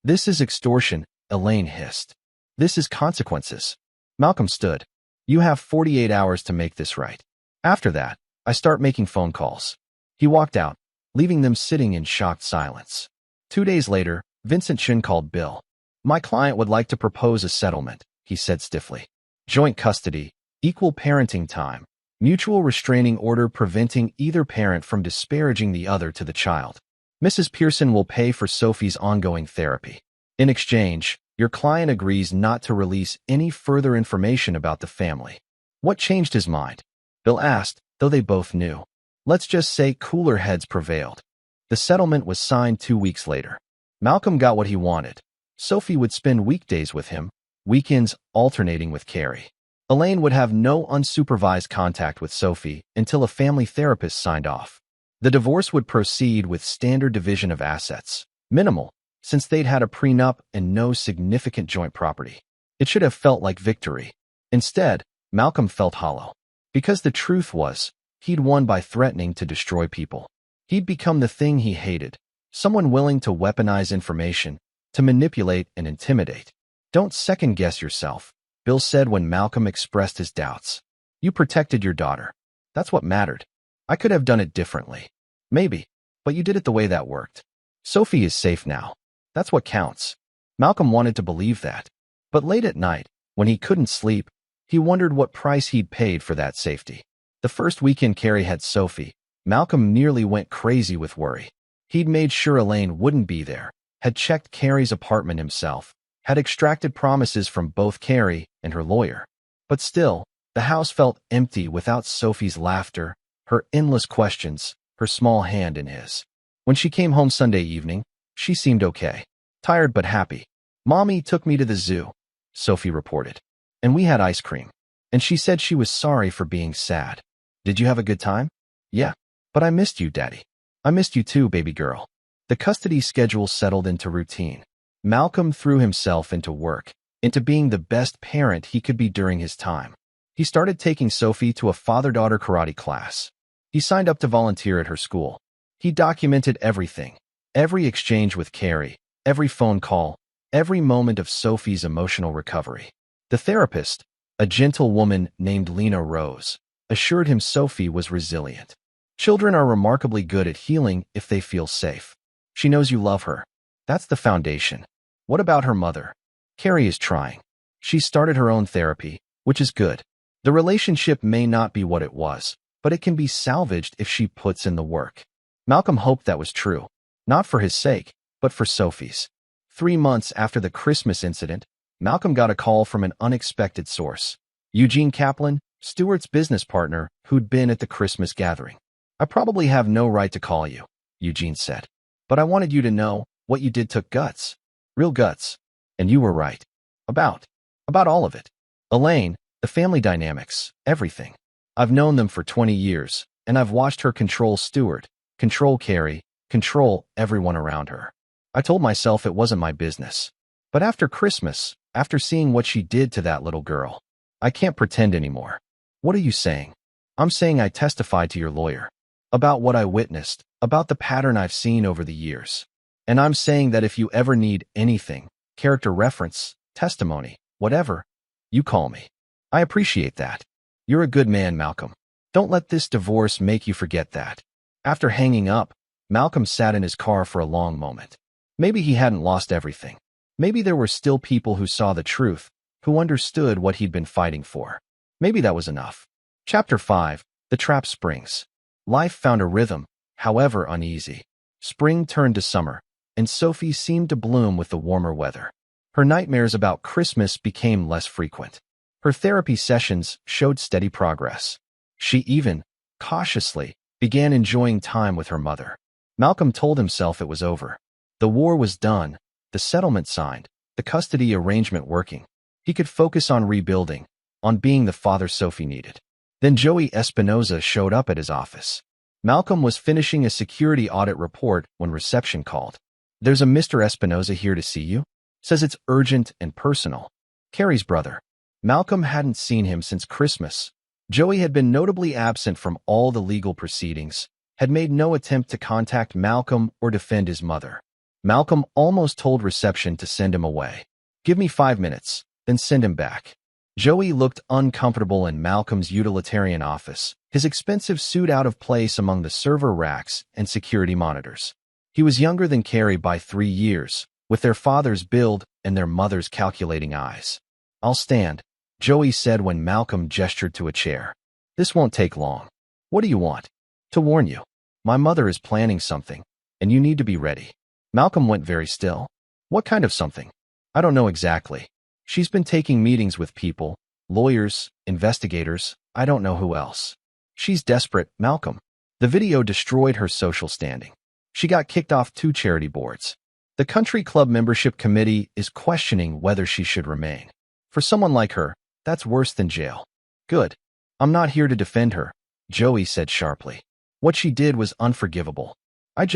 This is extortion, Elaine hissed. This is consequences. Malcolm stood. You have 48 hours to make this right. After that, I start making phone calls. He walked out, leaving them sitting in shocked silence. 2 days later, Vincent Chin called Bill. My client would like to propose a settlement, he said stiffly. Joint custody, equal parenting time, mutual restraining order preventing either parent from disparaging the other to the child. Mrs. Pearson will pay for Sophie's ongoing therapy. In exchange, your client agrees not to release any further information about the family. What changed his mind? Bill asked, though they both knew. Let's just say cooler heads prevailed. The settlement was signed 2 weeks later. Malcolm got what he wanted. Sophie would spend weekdays with him, weekends alternating with Carrie. Elaine would have no unsupervised contact with Sophie until a family therapist signed off. The divorce would proceed with standard division of assets, minimal, since they'd had a prenup and no significant joint property. It should have felt like victory. Instead, Malcolm felt hollow. Because the truth was, he'd won by threatening to destroy people. He'd become the thing he hated, someone willing to weaponize information, to manipulate and intimidate. Don't second-guess yourself, Bill said when Malcolm expressed his doubts. You protected your daughter. That's what mattered. I could have done it differently. Maybe, but you did it the way that worked. Sophie is safe now. That's what counts. Malcolm wanted to believe that. But late at night, when he couldn't sleep, he wondered what price he'd paid for that safety. The first weekend Carrie had Sophie, Malcolm nearly went crazy with worry. He'd made sure Elaine wouldn't be there, had checked Carrie's apartment himself, had extracted promises from both Carrie and her lawyer. But still, the house felt empty without Sophie's laughter, her endless questions, her small hand in his. When she came home Sunday evening, she seemed okay. Tired but happy. Mommy took me to the zoo, Sophie reported. And we had ice cream. And she said she was sorry for being sad. Did you have a good time? Yeah. But I missed you, Daddy. I missed you too, baby girl. The custody schedule settled into routine. Malcolm threw himself into work, into being the best parent he could be during his time. He started taking Sophie to a father-daughter karate class. He signed up to volunteer at her school. He documented everything. Every exchange with Carrie, every phone call, every moment of Sophie's emotional recovery. The therapist, a gentle woman named Lena Rose, assured him Sophie was resilient. Children are remarkably good at healing if they feel safe. She knows you love her. That's the foundation. What about her mother? Carrie is trying. She started her own therapy, which is good. The relationship may not be what it was, but it can be salvaged if she puts in the work. Malcolm hoped that was true. Not for his sake, but for Sophie's. 3 months after the Christmas incident, Malcolm got a call from an unexpected source. Eugene Kaplan, Stewart's business partner, who'd been at the Christmas gathering. I probably have no right to call you, Eugene said. But I wanted you to know what you did took guts. Real guts. And you were right. About all of it. Elaine, the family dynamics, everything. I've known them for 20 years, and I've watched her control Stewart, control Carrie, control everyone around her. I told myself it wasn't my business. But after Christmas, after seeing what she did to that little girl, I can't pretend anymore. What are you saying? I'm saying I testified to your lawyer. About what I witnessed, about the pattern I've seen over the years. And I'm saying that if you ever need anything, character reference, testimony, whatever, you call me. I appreciate that. You're a good man, Malcolm. Don't let this divorce make you forget that. After hanging up, Malcolm sat in his car for a long moment. Maybe he hadn't lost everything. Maybe there were still people who saw the truth, who understood what he'd been fighting for. Maybe that was enough. Chapter 5. The Trap Springs. Life found a rhythm, however uneasy. Spring turned to summer, and Sophie seemed to bloom with the warmer weather. Her nightmares about Christmas became less frequent. Her therapy sessions showed steady progress. She even, cautiously, began enjoying time with her mother. Malcolm told himself it was over. The war was done, the settlement signed, the custody arrangement working. He could focus on rebuilding, on being the father Sophie needed. Then Joey Espinoza showed up at his office. Malcolm was finishing a security audit report when reception called. "There's a Mr. Espinoza here to see you. Says it's urgent and personal." Carrie's brother. Malcolm hadn't seen him since Christmas. Joey had been notably absent from all the legal proceedings, had made no attempt to contact Malcolm or defend his mother. Malcolm almost told reception to send him away. "Give me 5 minutes, then send him back." Joey looked uncomfortable in Malcolm's utilitarian office, his expensive suit out of place among the server racks and security monitors. He was younger than Carrie by 3 years, with their father's build and their mother's calculating eyes. "I'll stand," Joey said when Malcolm gestured to a chair. "This won't take long." "What do you want?" "To warn you. My mother is planning something, and you need to be ready." Malcolm went very still. "What kind of something?" "I don't know exactly. She's been taking meetings with people, lawyers, investigators, I don't know who else. She's desperate, Malcolm." The video destroyed her social standing. She got kicked off 2 charity boards. The country club membership committee is questioning whether she should remain. For someone like her, that's worse than jail. "Good. I'm not here to defend her," Joey said sharply. "What she did was unforgivable. I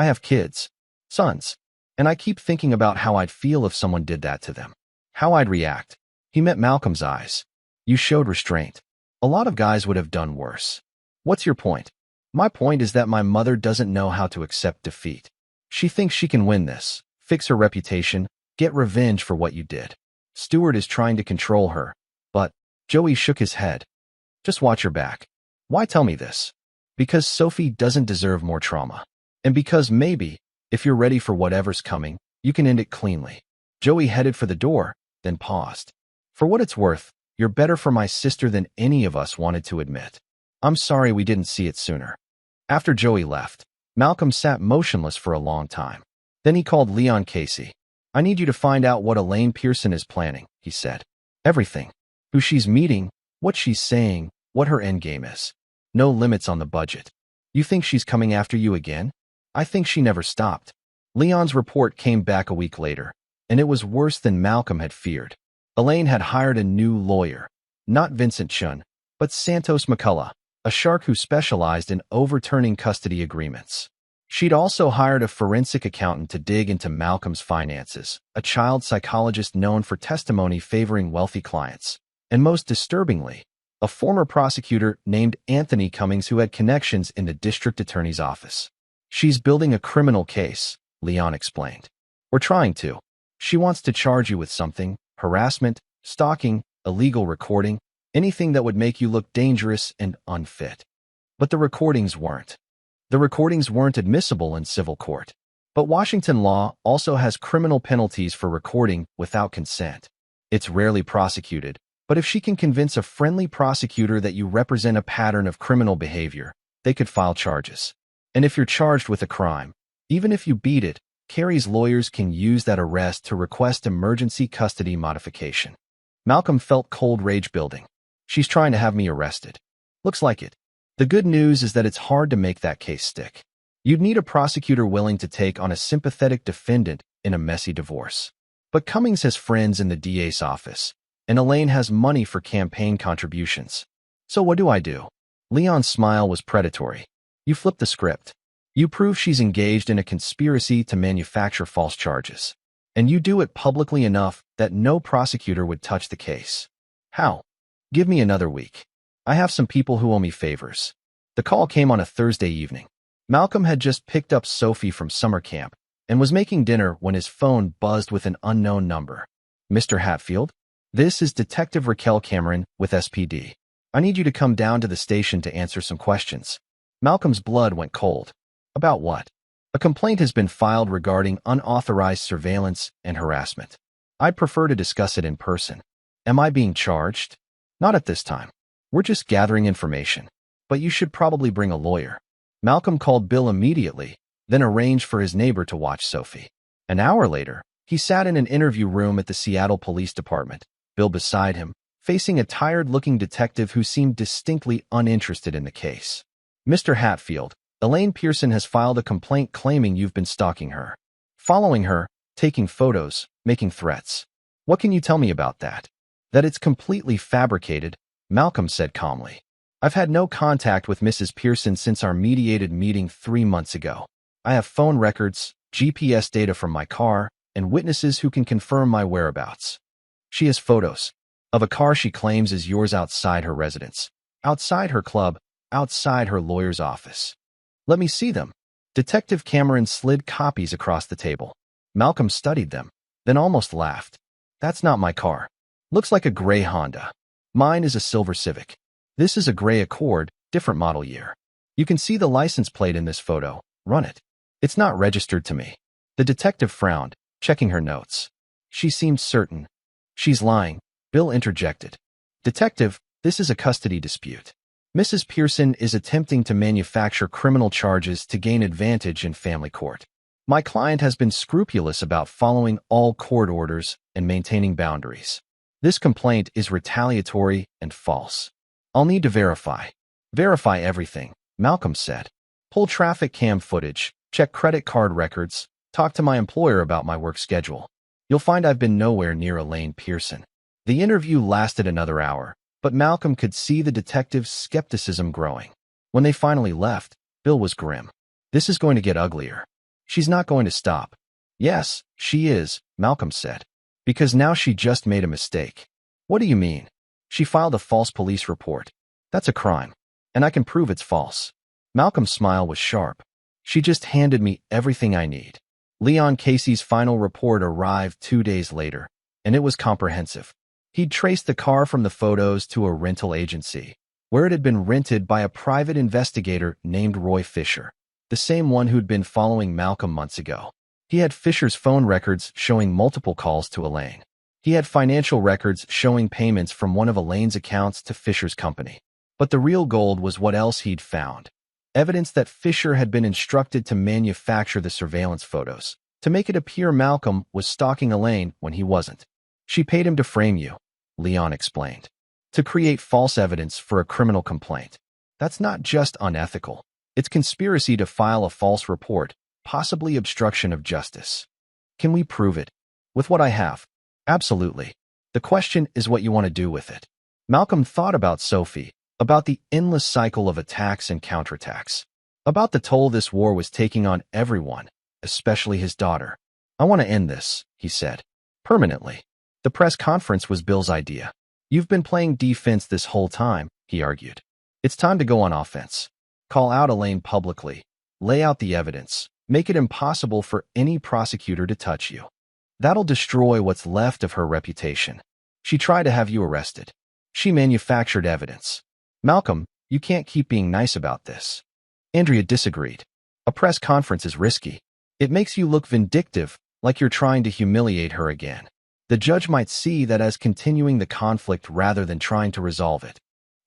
have kids, sons, and I keep thinking about how I'd feel if someone did that to them. How I'd react." He met Malcolm's eyes. "You showed restraint. A lot of guys would have done worse." "What's your point?" "My point is that my mother doesn't know how to accept defeat. She thinks she can win this, fix her reputation, get revenge for what you did. Stewart is trying to control her, but—" Joey shook his head. "Just watch your back." "Why tell me this?" "Because Sophie doesn't deserve more trauma. And because maybe, if you're ready for whatever's coming, you can end it cleanly." Joey headed for the door, then paused. "For what it's worth, you're better for my sister than any of us wanted to admit. I'm sorry we didn't see it sooner." After Joey left, Malcolm sat motionless for a long time. Then he called Leon Casey. "I need you to find out what Elaine Pearson is planning," he said. "Everything. Who she's meeting, what she's saying, what her endgame is. No limits on the budget. You think she's coming after you again?" "I think she never stopped." Leon's report came back a week later, and it was worse than Malcolm had feared. Elaine had hired a new lawyer. Not Vincent Chun, but Santos McCullough, a shark who specialized in overturning custody agreements. She'd also hired a forensic accountant to dig into Malcolm's finances, a child psychologist known for testimony favoring wealthy clients, and most disturbingly, a former prosecutor named Anthony Cummings who had connections in the district attorney's office. "She's building a criminal case," Leon explained. "We're trying to. She wants to charge you with something, harassment, stalking, illegal recording, anything that would make you look dangerous and unfit." But the recordings weren't. The recordings weren't admissible in civil court. But Washington law also has criminal penalties for recording without consent. It's rarely prosecuted, but if she can convince a friendly prosecutor that you represent a pattern of criminal behavior, they could file charges. And if you're charged with a crime, even if you beat it, Carrie's lawyers can use that arrest to request emergency custody modification. Malcolm felt cold rage building. "She's trying to have me arrested." "Looks like it." The good news is that it's hard to make that case stick. You'd need a prosecutor willing to take on a sympathetic defendant in a messy divorce. But Cummings has friends in the DA's office, and Elaine has money for campaign contributions. "So what do I do?" Leon's smile was predatory. "You flip the script. You prove she's engaged in a conspiracy to manufacture false charges. And you do it publicly enough that no prosecutor would touch the case." "How?" "Give me another week. I have some people who owe me favors." The call came on a Thursday evening. Malcolm had just picked up Sophie from summer camp and was making dinner when his phone buzzed with an unknown number. "Mr. Hatfield?" This is Detective Raquel Cameron with SPD. I need you to come down to the station to answer some questions. Malcolm's blood went cold. About what? A complaint has been filed regarding unauthorized surveillance and harassment. I'd prefer to discuss it in person. Am I being charged? Not at this time. We're just gathering information. But you should probably bring a lawyer. Malcolm called Bill immediately, then arranged for his neighbor to watch Sophie. An hour later, he sat in an interview room at the Seattle Police Department, Bill beside him, facing a tired-looking detective who seemed distinctly uninterested in the case. Mr. Hatfield, Elaine Pearson has filed a complaint claiming you've been stalking her, following her, taking photos, making threats. What can you tell me about that? That it's completely fabricated, Malcolm said calmly. I've had no contact with Mrs. Pearson since our mediated meeting 3 months ago. I have phone records, GPS data from my car, and witnesses who can confirm my whereabouts. She has photos of a car she claims is yours outside her residence, outside her club, outside her lawyer's office. Let me see them. Detective Cameron slid copies across the table. Malcolm studied them, then almost laughed. That's not my car. Looks like a gray Honda. Mine is a silver Civic. This is a gray Accord, different model year. You can see the license plate in this photo. Run it. It's not registered to me. The detective frowned, checking her notes. She seemed certain. She's lying, Bill interjected. Detective, this is a custody dispute. Mrs. Pearson is attempting to manufacture criminal charges to gain advantage in family court. My client has been scrupulous about following all court orders and maintaining boundaries. This complaint is retaliatory and false. I'll need to verify. Verify everything, Malcolm said. Pull traffic cam footage, check credit card records, talk to my employer about my work schedule. You'll find I've been nowhere near Elaine Pearson. The interview lasted another hour, but Malcolm could see the detective's skepticism growing. When they finally left, Bill was grim. This is going to get uglier. She's not going to stop. Yes, she is, Malcolm said. Because now she just made a mistake. What do you mean? She filed a false police report. That's a crime. And I can prove it's false. Malcolm's smile was sharp. She just handed me everything I need. Leon Casey's final report arrived 2 days later, and it was comprehensive. He'd traced the car from the photos to a rental agency, where it had been rented by a private investigator named Roy Fisher, the same one who'd been following Malcolm months ago. He had Fisher's phone records showing multiple calls to Elaine. He had financial records showing payments from one of Elaine's accounts to Fisher's company. But the real gold was what else he'd found. Evidence that Fisher had been instructed to manufacture the surveillance photos, to make it appear Malcolm was stalking Elaine when he wasn't. She paid him to frame you, Leon explained. To create false evidence for a criminal complaint. That's not just unethical. It's conspiracy to file a false report, possibly obstruction of justice. Can we prove it? With what I have? Absolutely. The question is what you want to do with it. Malcolm thought about Sophie, about the endless cycle of attacks and counterattacks, about the toll this war was taking on everyone, especially his daughter. I want to end this, he said. Permanently. The press conference was Bill's idea. You've been playing defense this whole time, he argued. It's time to go on offense. Call out Elaine publicly. Lay out the evidence. Make it impossible for any prosecutor to touch you. That'll destroy what's left of her reputation. She tried to have you arrested. She manufactured evidence. Malcolm, you can't keep being nice about this. Andrea disagreed. A press conference is risky. It makes you look vindictive, like you're trying to humiliate her again. The judge might see that as continuing the conflict rather than trying to resolve it.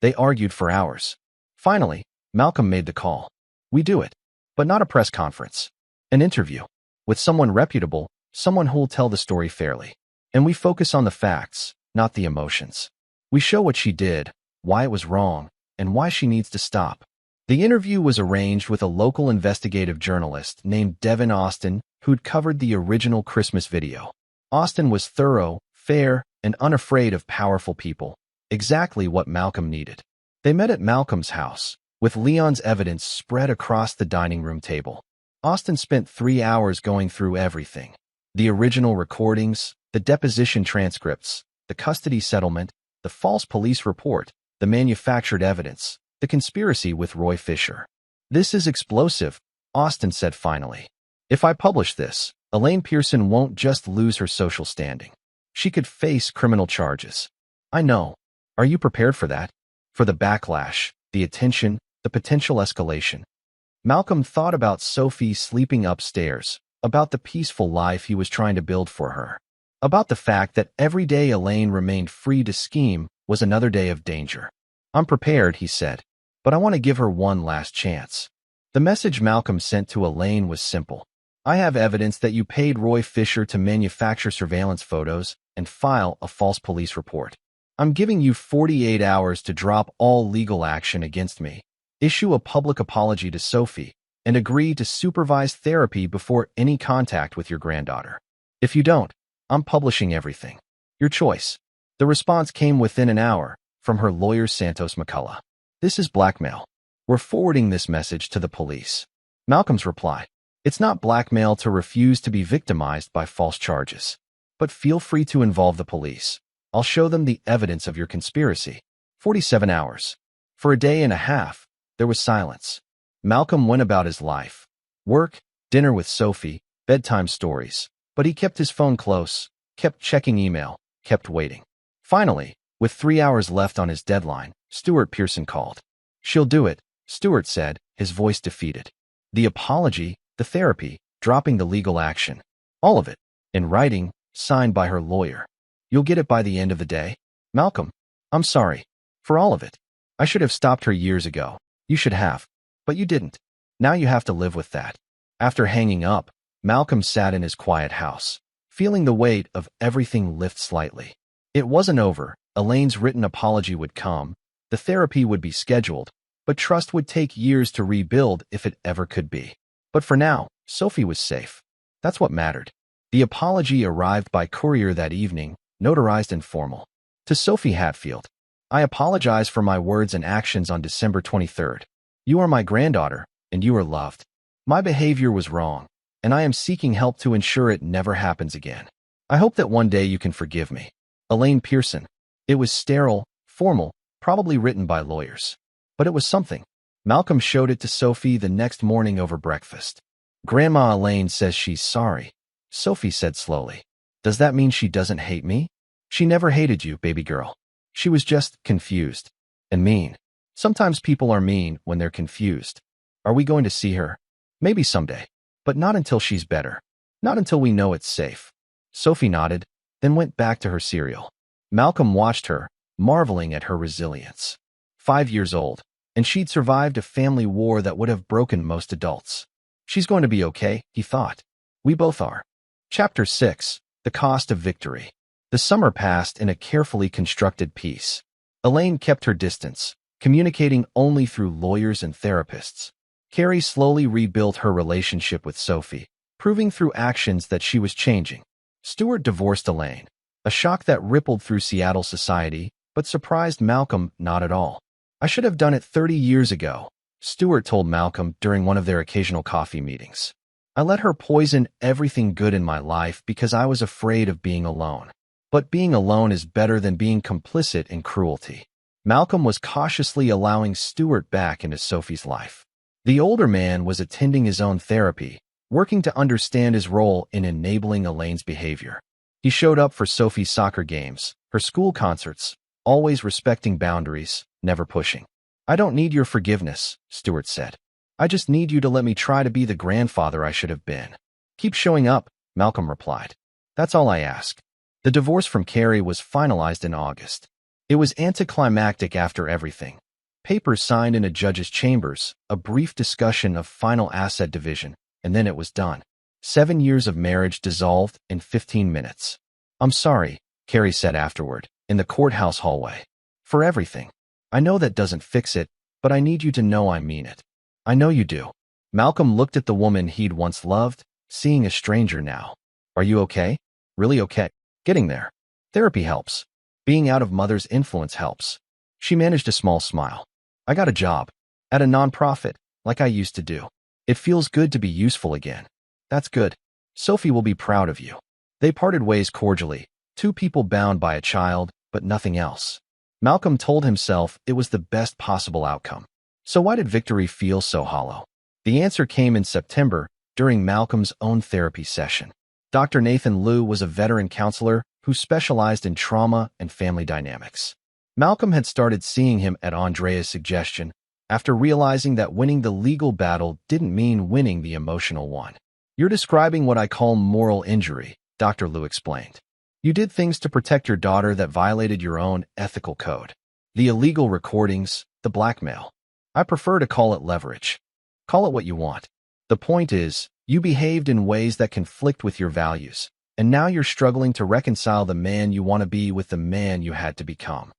They argued for hours. Finally, Malcolm made the call. We do it. But not a press conference. An interview. With someone reputable, someone who'll tell the story fairly. And we focus on the facts, not the emotions. We show what she did, why it was wrong, and why she needs to stop. The interview was arranged with a local investigative journalist named Devin Austin, who'd covered the original Christmas video. Austin was thorough, fair, and unafraid of powerful people. Exactly what Malcolm needed. They met at Malcolm's house, with Leon's evidence spread across the dining room table. Austin spent 3 hours going through everything. The original recordings, the deposition transcripts, the custody settlement, the false police report, the manufactured evidence, the conspiracy with Roy Fisher. This is explosive, Austin said finally. If I publish this, Elaine Pearson won't just lose her social standing. She could face criminal charges. I know. Are you prepared for that? For the backlash, the attention, the potential escalation. Malcolm thought about Sophie sleeping upstairs, about the peaceful life he was trying to build for her, about the fact that every day Elaine remained free to scheme was another day of danger. I'm prepared, he said, but I want to give her one last chance. The message Malcolm sent to Elaine was simple. I have evidence that you paid Roy Fisher to manufacture surveillance photos and file a false police report. I'm giving you 48 hours to drop all legal action against me, issue a public apology to Sophie, and agree to supervised therapy before any contact with your granddaughter. If you don't, I'm publishing everything. Your choice. The response came within an hour from her lawyer Santos McCullough. This is blackmail. We're forwarding this message to the police. Malcolm's reply. It's not blackmail to refuse to be victimized by false charges. But feel free to involve the police. I'll show them the evidence of your conspiracy. 47 hours. For a day and a half, there was silence. Malcolm went about his life. Work, dinner with Sophie, bedtime stories. But he kept his phone close, kept checking email, kept waiting. Finally, with 3 hours left on his deadline, Stuart Pearson called. She'll do it, Stuart said, his voice defeated. The apology, the therapy, dropping the legal action. All of it, in writing, signed by her lawyer. You'll get it by the end of the day? Malcolm, I'm sorry. For all of it. I should have stopped her years ago. You should have. But you didn't. Now you have to live with that. After hanging up, Malcolm sat in his quiet house, feeling the weight of everything lift slightly. It wasn't over. Elaine's written apology would come. The therapy would be scheduled, but trust would take years to rebuild if it ever could be. But for now, Sophie was safe. That's what mattered. The apology arrived by courier that evening, notarized and formal. To Sophie Hatfield. I apologize for my words and actions on December 23rd. You are my granddaughter, and you are loved. My behavior was wrong, and I am seeking help to ensure it never happens again. I hope that one day you can forgive me. Elaine Pearson. It was sterile, formal, probably written by lawyers. But it was something. Malcolm showed it to Sophie the next morning over breakfast. Grandma Elaine says she's sorry. Sophie said slowly. Does that mean she doesn't hate me? She never hated you, baby girl. She was just confused. And mean. Sometimes people are mean when they're confused. Are we going to see her? Maybe someday. But not until she's better. Not until we know it's safe. Sophie nodded, then went back to her cereal. Malcolm watched her, marveling at her resilience. 5 years old, and she'd survived a family war that would have broken most adults. She's going to be okay, he thought. We both are. Chapter 6. The Cost of Victory. The summer passed in a carefully constructed peace. Elaine kept her distance, communicating only through lawyers and therapists. Carrie slowly rebuilt her relationship with Sophie, proving through actions that she was changing. Stuart divorced Elaine, a shock that rippled through Seattle society, but surprised Malcolm not at all. I should have done it 30 years ago, Stuart told Malcolm during one of their occasional coffee meetings. I let her poison everything good in my life because I was afraid of being alone. But being alone is better than being complicit in cruelty. Malcolm was cautiously allowing Stuart back into Sophie's life. The older man was attending his own therapy, working to understand his role in enabling Elaine's behavior. He showed up for Sophie's soccer games, her school concerts, always respecting boundaries, never pushing. I don't need your forgiveness, Stuart said. I just need you to let me try to be the grandfather I should have been. Keep showing up, Malcolm replied. That's all I ask. The divorce from Carrie was finalized in August. It was anticlimactic after everything. Papers signed in a judge's chambers, a brief discussion of final asset division, and then it was done. 7 years of marriage dissolved in 15 minutes. I'm sorry, Carrie said afterward, in the courthouse hallway. For everything. I know that doesn't fix it, but I need you to know I mean it. I know you do. Malcolm looked at the woman he'd once loved, seeing a stranger now. Are you okay? Really okay? Getting there. Therapy helps. Being out of mother's influence helps. She managed a small smile. I got a job. At a nonprofit, like I used to do. It feels good to be useful again. That's good. Sophie will be proud of you. They parted ways cordially, two people bound by a child, but nothing else. Malcolm told himself it was the best possible outcome. So why did victory feel so hollow? The answer came in September, during Malcolm's own therapy session. Dr. Nathan Liu was a veteran counselor who specialized in trauma and family dynamics. Malcolm had started seeing him at Andrea's suggestion, after realizing that winning the legal battle didn't mean winning the emotional one. "You're describing what I call moral injury," Dr. Liu explained. "You did things to protect your daughter that violated your own ethical code. The illegal recordings, the blackmail. I prefer to call it leverage. Call it what you want. The point is, you behaved in ways that conflict with your values, and now you're struggling to reconcile the man you want to be with the man you had to become."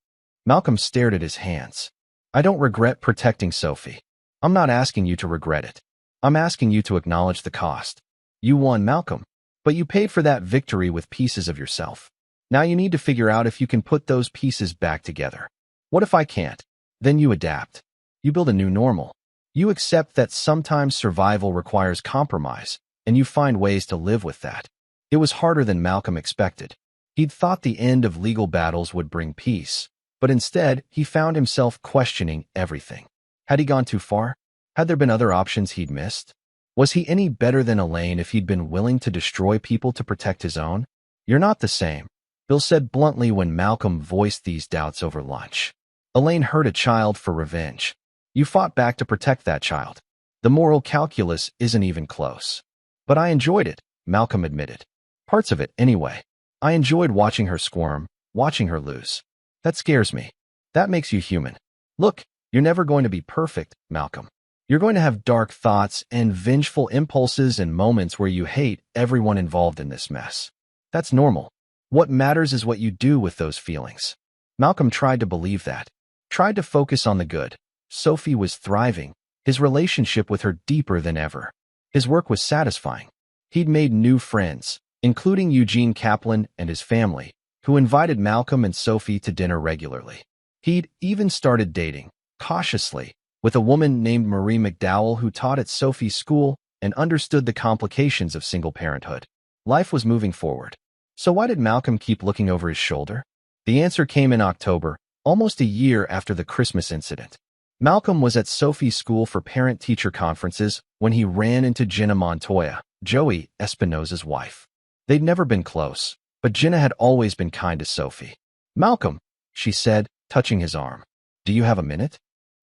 Malcolm stared at his hands. "I don't regret protecting Sophie. I'm not asking you to regret it. I'm asking you to acknowledge the cost. You won, Malcolm, but you paid for that victory with pieces of yourself. Now you need to figure out if you can put those pieces back together. What if I can't? Then you adapt. You build a new normal. You accept that sometimes survival requires compromise, and you find ways to live with that." It was harder than Malcolm expected. He'd thought the end of legal battles would bring peace, but instead, he found himself questioning everything. Had he gone too far? Had there been other options he'd missed? Was he any better than Elaine if he'd been willing to destroy people to protect his own? "You're not the same," Bill said bluntly when Malcolm voiced these doubts over lunch. "Elaine hurt a child for revenge. You fought back to protect that child. The moral calculus isn't even close." "But I enjoyed it," Malcolm admitted. "Parts of it, anyway. I enjoyed watching her squirm, watching her lose. That scares me. That makes you human. Look, you're never going to be perfect, Malcolm. You're going to have dark thoughts and vengeful impulses and moments where you hate everyone involved in this mess. That's normal. What matters is what you do with those feelings." Malcolm tried to believe that. Tried to focus on the good. Sophie was thriving. His relationship with her deeper than ever. His work was satisfying. He'd made new friends, including Eugene Kaplan and his family, who invited Malcolm and Sophie to dinner regularly. He'd even started dating, cautiously, with a woman named Marie McDowell who taught at Sophie's school and understood the complications of single parenthood. Life was moving forward. So why did Malcolm keep looking over his shoulder? The answer came in October, almost a year after the Christmas incident. Malcolm was at Sophie's school for parent-teacher conferences when he ran into Jenna Montoya, Joey Espinosa's wife. They'd never been close, but Jenna had always been kind to Sophie. "Malcolm," she said, touching his arm. "Do you have a minute?"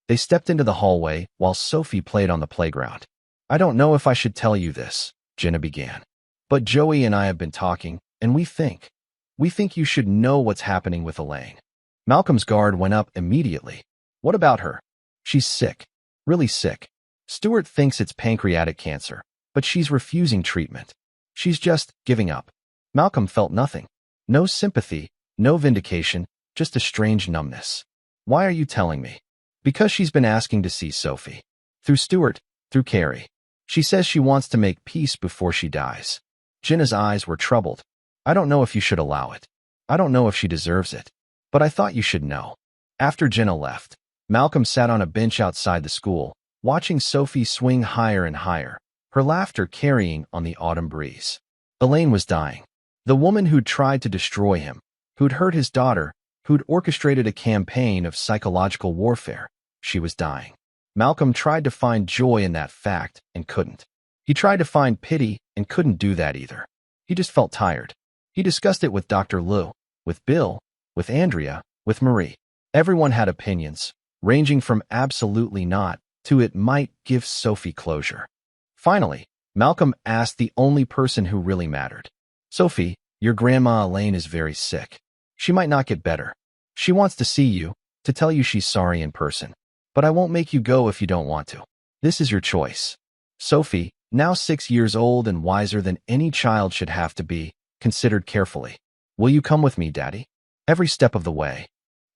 They stepped into the hallway while Sophie played on the playground. "I don't know if I should tell you this," Jenna began. "But Joey and I have been talking, and we think you should know what's happening with Elaine." Malcolm's guard went up immediately. "What about her?" "She's sick. Really sick. Stuart thinks it's pancreatic cancer, but she's refusing treatment. She's just giving up." Malcolm felt nothing. No sympathy, no vindication, just a strange numbness. "Why are you telling me?" "Because she's been asking to see Sophie. Through Stuart, through Carrie. She says she wants to make peace before she dies." Jenna's eyes were troubled. "I don't know if you should allow it. I don't know if she deserves it. But I thought you should know." After Jenna left, Malcolm sat on a bench outside the school, watching Sophie swing higher and higher, her laughter carrying on the autumn breeze. Elaine was dying. The woman who'd tried to destroy him, who'd hurt his daughter, who'd orchestrated a campaign of psychological warfare. She was dying. Malcolm tried to find joy in that fact and couldn't. He tried to find pity and couldn't do that either. He just felt tired. He discussed it with Dr. Liu, with Bill, with Andrea, with Marie. Everyone had opinions, ranging from absolutely not to it might give Sophie closure. Finally, Malcolm asked the only person who really mattered. "Sophie, your grandma Elaine is very sick. She might not get better. She wants to see you, to tell you she's sorry in person. But I won't make you go if you don't want to. This is your choice." Sophie, now 6 years old and wiser than any child should have to be, considered carefully. "Will you come with me, Daddy?" "Every step of the way."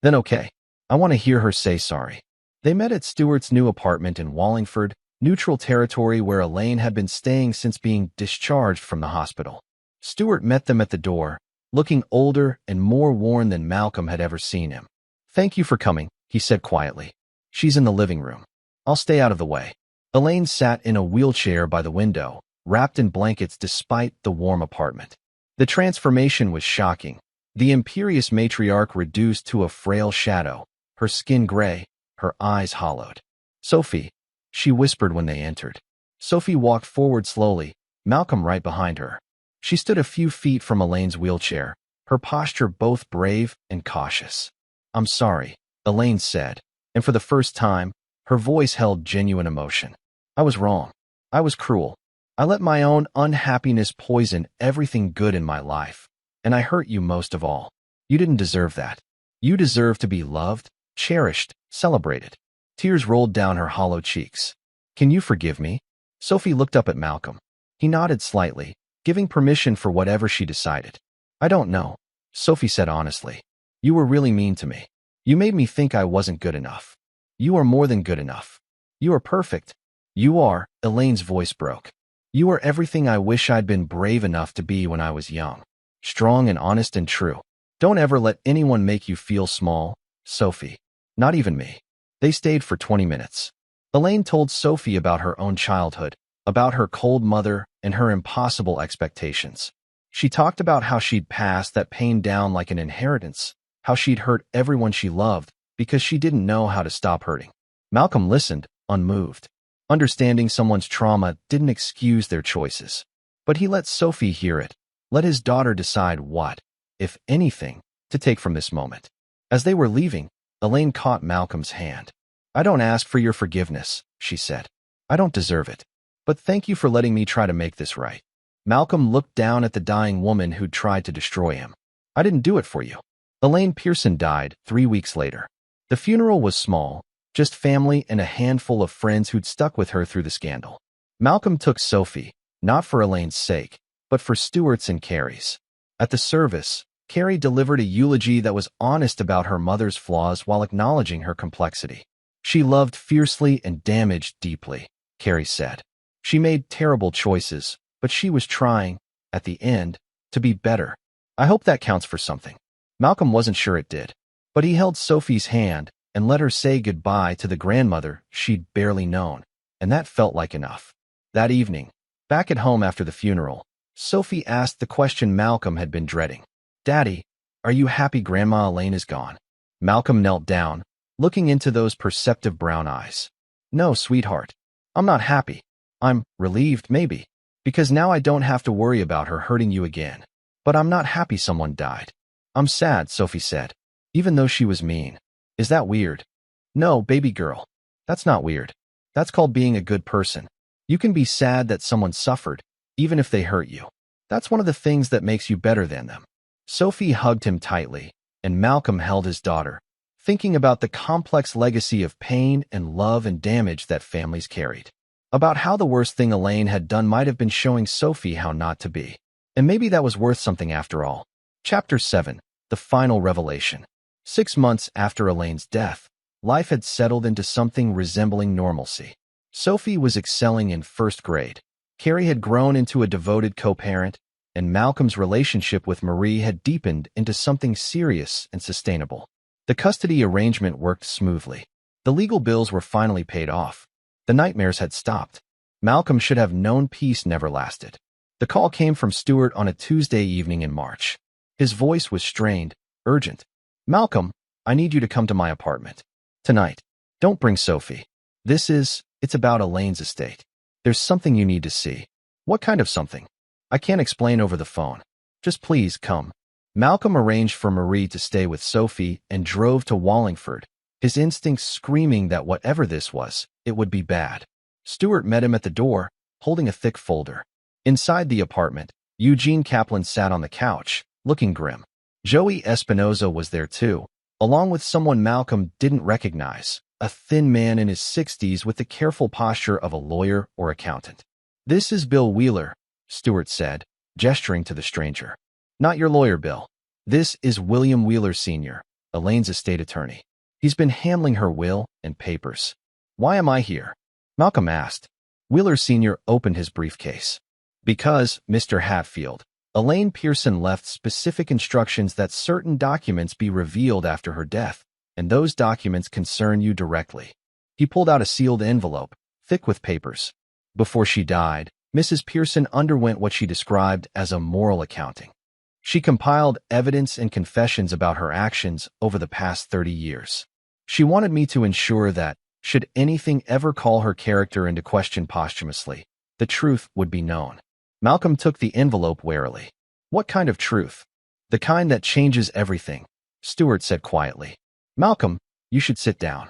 "Then okay. I want to hear her say sorry." They met at Stuart's new apartment in Wallingford, neutral territory where Elaine had been staying since being discharged from the hospital. Stuart met them at the door, looking older and more worn than Malcolm had ever seen him. "Thank you for coming," he said quietly. "She's in the living room. I'll stay out of the way." Elaine sat in a wheelchair by the window, wrapped in blankets despite the warm apartment. The transformation was shocking. The imperious matriarch reduced to a frail shadow, her skin gray, her eyes hollowed. "Sophie," she whispered when they entered. Sophie walked forward slowly, Malcolm right behind her. She stood a few feet from Elaine's wheelchair, her posture both brave and cautious. "I'm sorry," Elaine said, and for the first time, her voice held genuine emotion. "I was wrong. I was cruel. I let my own unhappiness poison everything good in my life, and I hurt you most of all. You didn't deserve that. You deserve to be loved, cherished, celebrated." Tears rolled down her hollow cheeks. "Can you forgive me?" Sophie looked up at Malcolm. He nodded slightly, giving permission for whatever she decided. "I don't know," Sophie said honestly. "You were really mean to me. You made me think I wasn't good enough. You are more than good enough. You are perfect. You are," Elaine's voice broke. "You are everything I wish I'd been brave enough to be when I was young. Strong and honest and true. Don't ever let anyone make you feel small, Sophie. Not even me." They stayed for 20 minutes. Elaine told Sophie about her own childhood, about her cold mother and her impossible expectations. She talked about how she'd passed that pain down like an inheritance, how she'd hurt everyone she loved because she didn't know how to stop hurting. Malcolm listened, unmoved. Understanding someone's trauma didn't excuse their choices. But he let Sophie hear it, let his daughter decide what, if anything, to take from this moment. As they were leaving, Elaine caught Malcolm's hand. "I don't ask for your forgiveness," she said. "I don't deserve it. But thank you for letting me try to make this right." Malcolm looked down at the dying woman who'd tried to destroy him. "I didn't do it for you." Elaine Pearson died 3 weeks later. The funeral was small, just family and a handful of friends who'd stuck with her through the scandal. Malcolm took Sophie, not for Elaine's sake, but for Stuart's and Carrie's. At the service, Carrie delivered a eulogy that was honest about her mother's flaws while acknowledging her complexity. "She loved fiercely and damaged deeply," Carrie said. "She made terrible choices, but she was trying, at the end, to be better. I hope that counts for something." Malcolm wasn't sure it did, but he held Sophie's hand and let her say goodbye to the grandmother she'd barely known, and that felt like enough. That evening, back at home after the funeral, Sophie asked the question Malcolm had been dreading. "Daddy, are you happy Grandma Elaine is gone?" Malcolm knelt down, looking into those perceptive brown eyes. "No, sweetheart. I'm not happy. I'm relieved, maybe, because now I don't have to worry about her hurting you again. But I'm not happy someone died." "I'm sad," Sophie said, "even though she was mean." "Is that weird?" "No, baby girl. That's not weird. That's called being a good person. You can be sad that someone suffered, even if they hurt you. That's one of the things that makes you better than them." Sophie hugged him tightly, and Malcolm held his daughter, thinking about the complex legacy of pain and love and damage that families carried. About how the worst thing Elaine had done might have been showing Sophie how not to be. And maybe that was worth something after all. Chapter 7. The Final Revelation. 6 months after Elaine's death, life had settled into something resembling normalcy. Sophie was excelling in first grade. Carrie had grown into a devoted co-parent, and Malcolm's relationship with Marie had deepened into something serious and sustainable. The custody arrangement worked smoothly. The legal bills were finally paid off. The nightmares had stopped. Malcolm should have known peace never lasted. The call came from Stuart on a Tuesday evening in March. His voice was strained, urgent. "Malcolm, I need you to come to my apartment. Tonight. Don't bring Sophie. It's about Elaine's estate. There's something you need to see." "What kind of something?" "I can't explain over the phone. Just please come." Malcolm arranged for Marie to stay with Sophie and drove to Wallingford, his instincts screaming that whatever this was, it would be bad. Stuart met him at the door, holding a thick folder. Inside the apartment, Eugene Kaplan sat on the couch, looking grim. Joey Espinoza was there too, along with someone Malcolm didn't recognize, a thin man in his 60s with the careful posture of a lawyer or accountant. "This is Bill Wheeler," Stuart said, gesturing to the stranger. "Not your lawyer, Bill. This is William Wheeler Sr., Elaine's estate attorney. He's been handling her will and papers." "Why am I here?" Malcolm asked. Wheeler Sr. opened his briefcase. "Because, Mr. Hatfield, Elaine Pearson left specific instructions that certain documents be revealed after her death, and those documents concern you directly." He pulled out a sealed envelope, thick with papers. "Before she died, Mrs. Pearson underwent what she described as a moral accounting. She compiled evidence and confessions about her actions over the past 30 years. She wanted me to ensure that, should anything ever call her character into question posthumously, the truth would be known." Malcolm took the envelope warily. "What kind of truth?" The kind that changes everything, Stewart said quietly. Malcolm, you should sit down.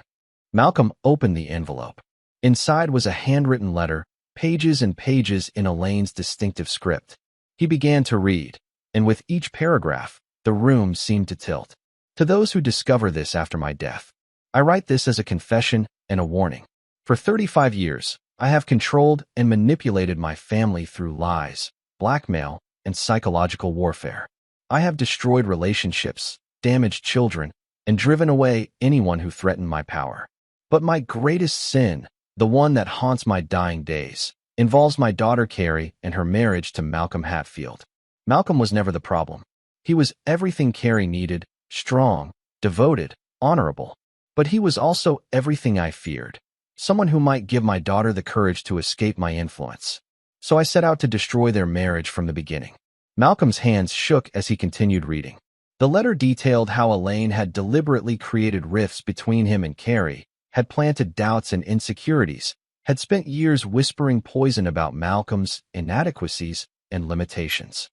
Malcolm opened the envelope. Inside was a handwritten letter, pages and pages in Elaine's distinctive script. He began to read, and with each paragraph, the room seemed to tilt. To those who discover this after my death, I write this as a confession and a warning. For 35 years, I have controlled and manipulated my family through lies, blackmail, and psychological warfare. I have destroyed relationships, damaged children, and driven away anyone who threatened my power. But my greatest sin, the one that haunts my dying days, involves my daughter Carrie and her marriage to Malcolm Hatfield. Malcolm was never the problem. He was everything Carrie needed, strong, devoted, honorable. But he was also everything I feared, someone who might give my daughter the courage to escape my influence. So I set out to destroy their marriage from the beginning. Malcolm's hands shook as he continued reading. The letter detailed how Elaine had deliberately created rifts between him and Carrie, had planted doubts and insecurities, had spent years whispering poison about Malcolm's inadequacies and limitations.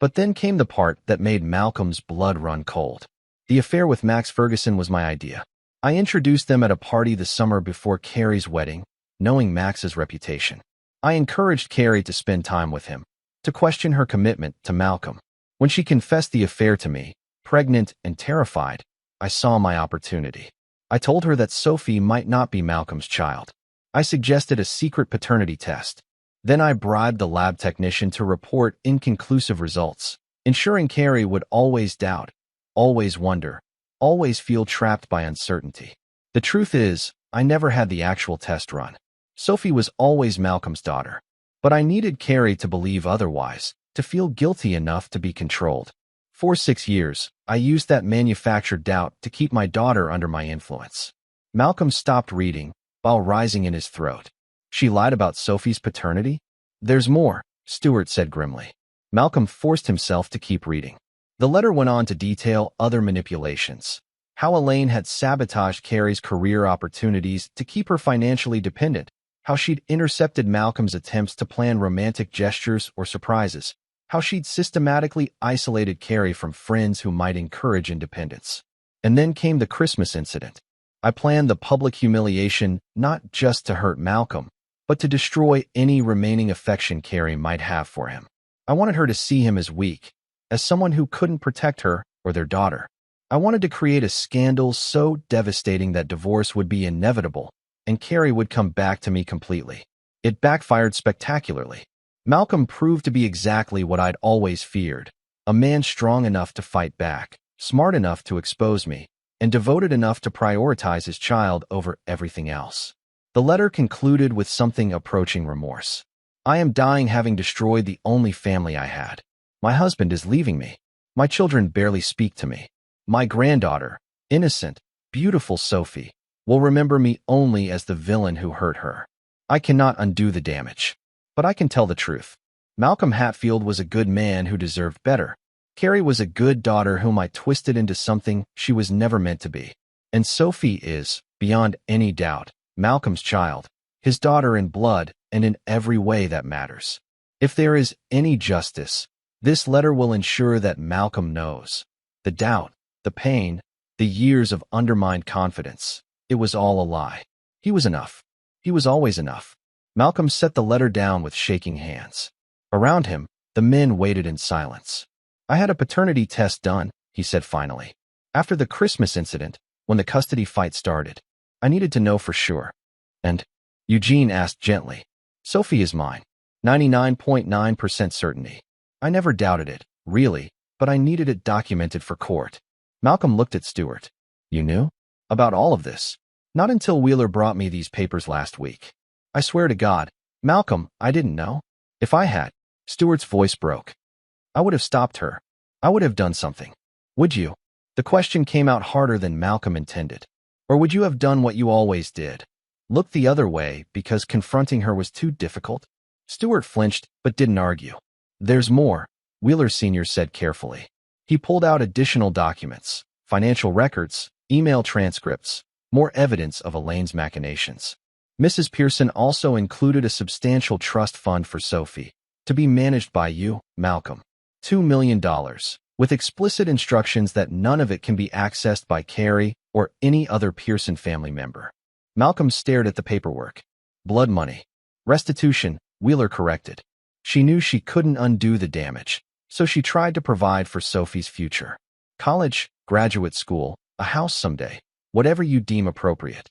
But then came the part that made Malcolm's blood run cold. The affair with Max Ferguson was my idea. I introduced them at a party the summer before Carrie's wedding, knowing Max's reputation. I encouraged Carrie to spend time with him, to question her commitment to Malcolm. When she confessed the affair to me, pregnant and terrified, I saw my opportunity. I told her that Sophie might not be Malcolm's child. I suggested a secret paternity test. Then I bribed the lab technician to report inconclusive results, ensuring Carrie would always doubt, always wonder, always feel trapped by uncertainty. The truth is, I never had the actual test run. Sophie was always Malcolm's daughter. But I needed Carrie to believe otherwise, to feel guilty enough to be controlled. For 6 years, I used that manufactured doubt to keep my daughter under my influence. Malcolm stopped reading, while rising in his throat. She lied about Sophie's paternity? There's more, Stewart said grimly. Malcolm forced himself to keep reading. The letter went on to detail other manipulations. How Elaine had sabotaged Carrie's career opportunities to keep her financially dependent. How she'd intercepted Malcolm's attempts to plan romantic gestures or surprises. How she'd systematically isolated Carrie from friends who might encourage independence. And then came the Christmas incident. I planned the public humiliation not just to hurt Malcolm, but to destroy any remaining affection Carrie might have for him. I wanted her to see him as weak, as someone who couldn't protect her or their daughter. I wanted to create a scandal so devastating that divorce would be inevitable, and Carrie would come back to me completely. It backfired spectacularly. Malcolm proved to be exactly what I'd always feared, a man strong enough to fight back, smart enough to expose me, and devoted enough to prioritize his child over everything else. The letter concluded with something approaching remorse. I am dying having destroyed the only family I had. My husband is leaving me. My children barely speak to me. My granddaughter, innocent, beautiful Sophie, will remember me only as the villain who hurt her. I cannot undo the damage. But I can tell the truth. Malcolm Hatfield was a good man who deserved better. Carrie was a good daughter whom I twisted into something she was never meant to be. And Sophie is, beyond any doubt, Malcolm's child, his daughter in blood and in every way that matters. If there is any justice, this letter will ensure that Malcolm knows. The doubt, the pain, the years of undermined confidence. It was all a lie. He was enough. He was always enough. Malcolm set the letter down with shaking hands. Around him, the men waited in silence. I had a paternity test done, he said finally. After the Christmas incident, when the custody fight started, I needed to know for sure. And? Eugene asked gently. Sophie is mine. 99.9% certainty. I never doubted it, really, but I needed it documented for court. Malcolm looked at Stewart. You knew? About all of this? Not until Wheeler brought me these papers last week. I swear to God, Malcolm, I didn't know. If I had, Stewart's voice broke. I would have stopped her. I would have done something. Would you? The question came out harder than Malcolm intended. Or would you have done what you always did? Look the other way because confronting her was too difficult? Stewart flinched but didn't argue. There's more, Wheeler Sr. said carefully. He pulled out additional documents, financial records, email transcripts, more evidence of Elaine's machinations. Mrs. Pearson also included a substantial trust fund for Sophie, to be managed by you, Malcolm. $2 million. with explicit instructions that none of it can be accessed by Carrie or any other Pearson family member. Malcolm stared at the paperwork. Blood money. Restitution, Wheeler corrected. She knew she couldn't undo the damage, so she tried to provide for Sophie's future. College, graduate school, a house someday, whatever you deem appropriate.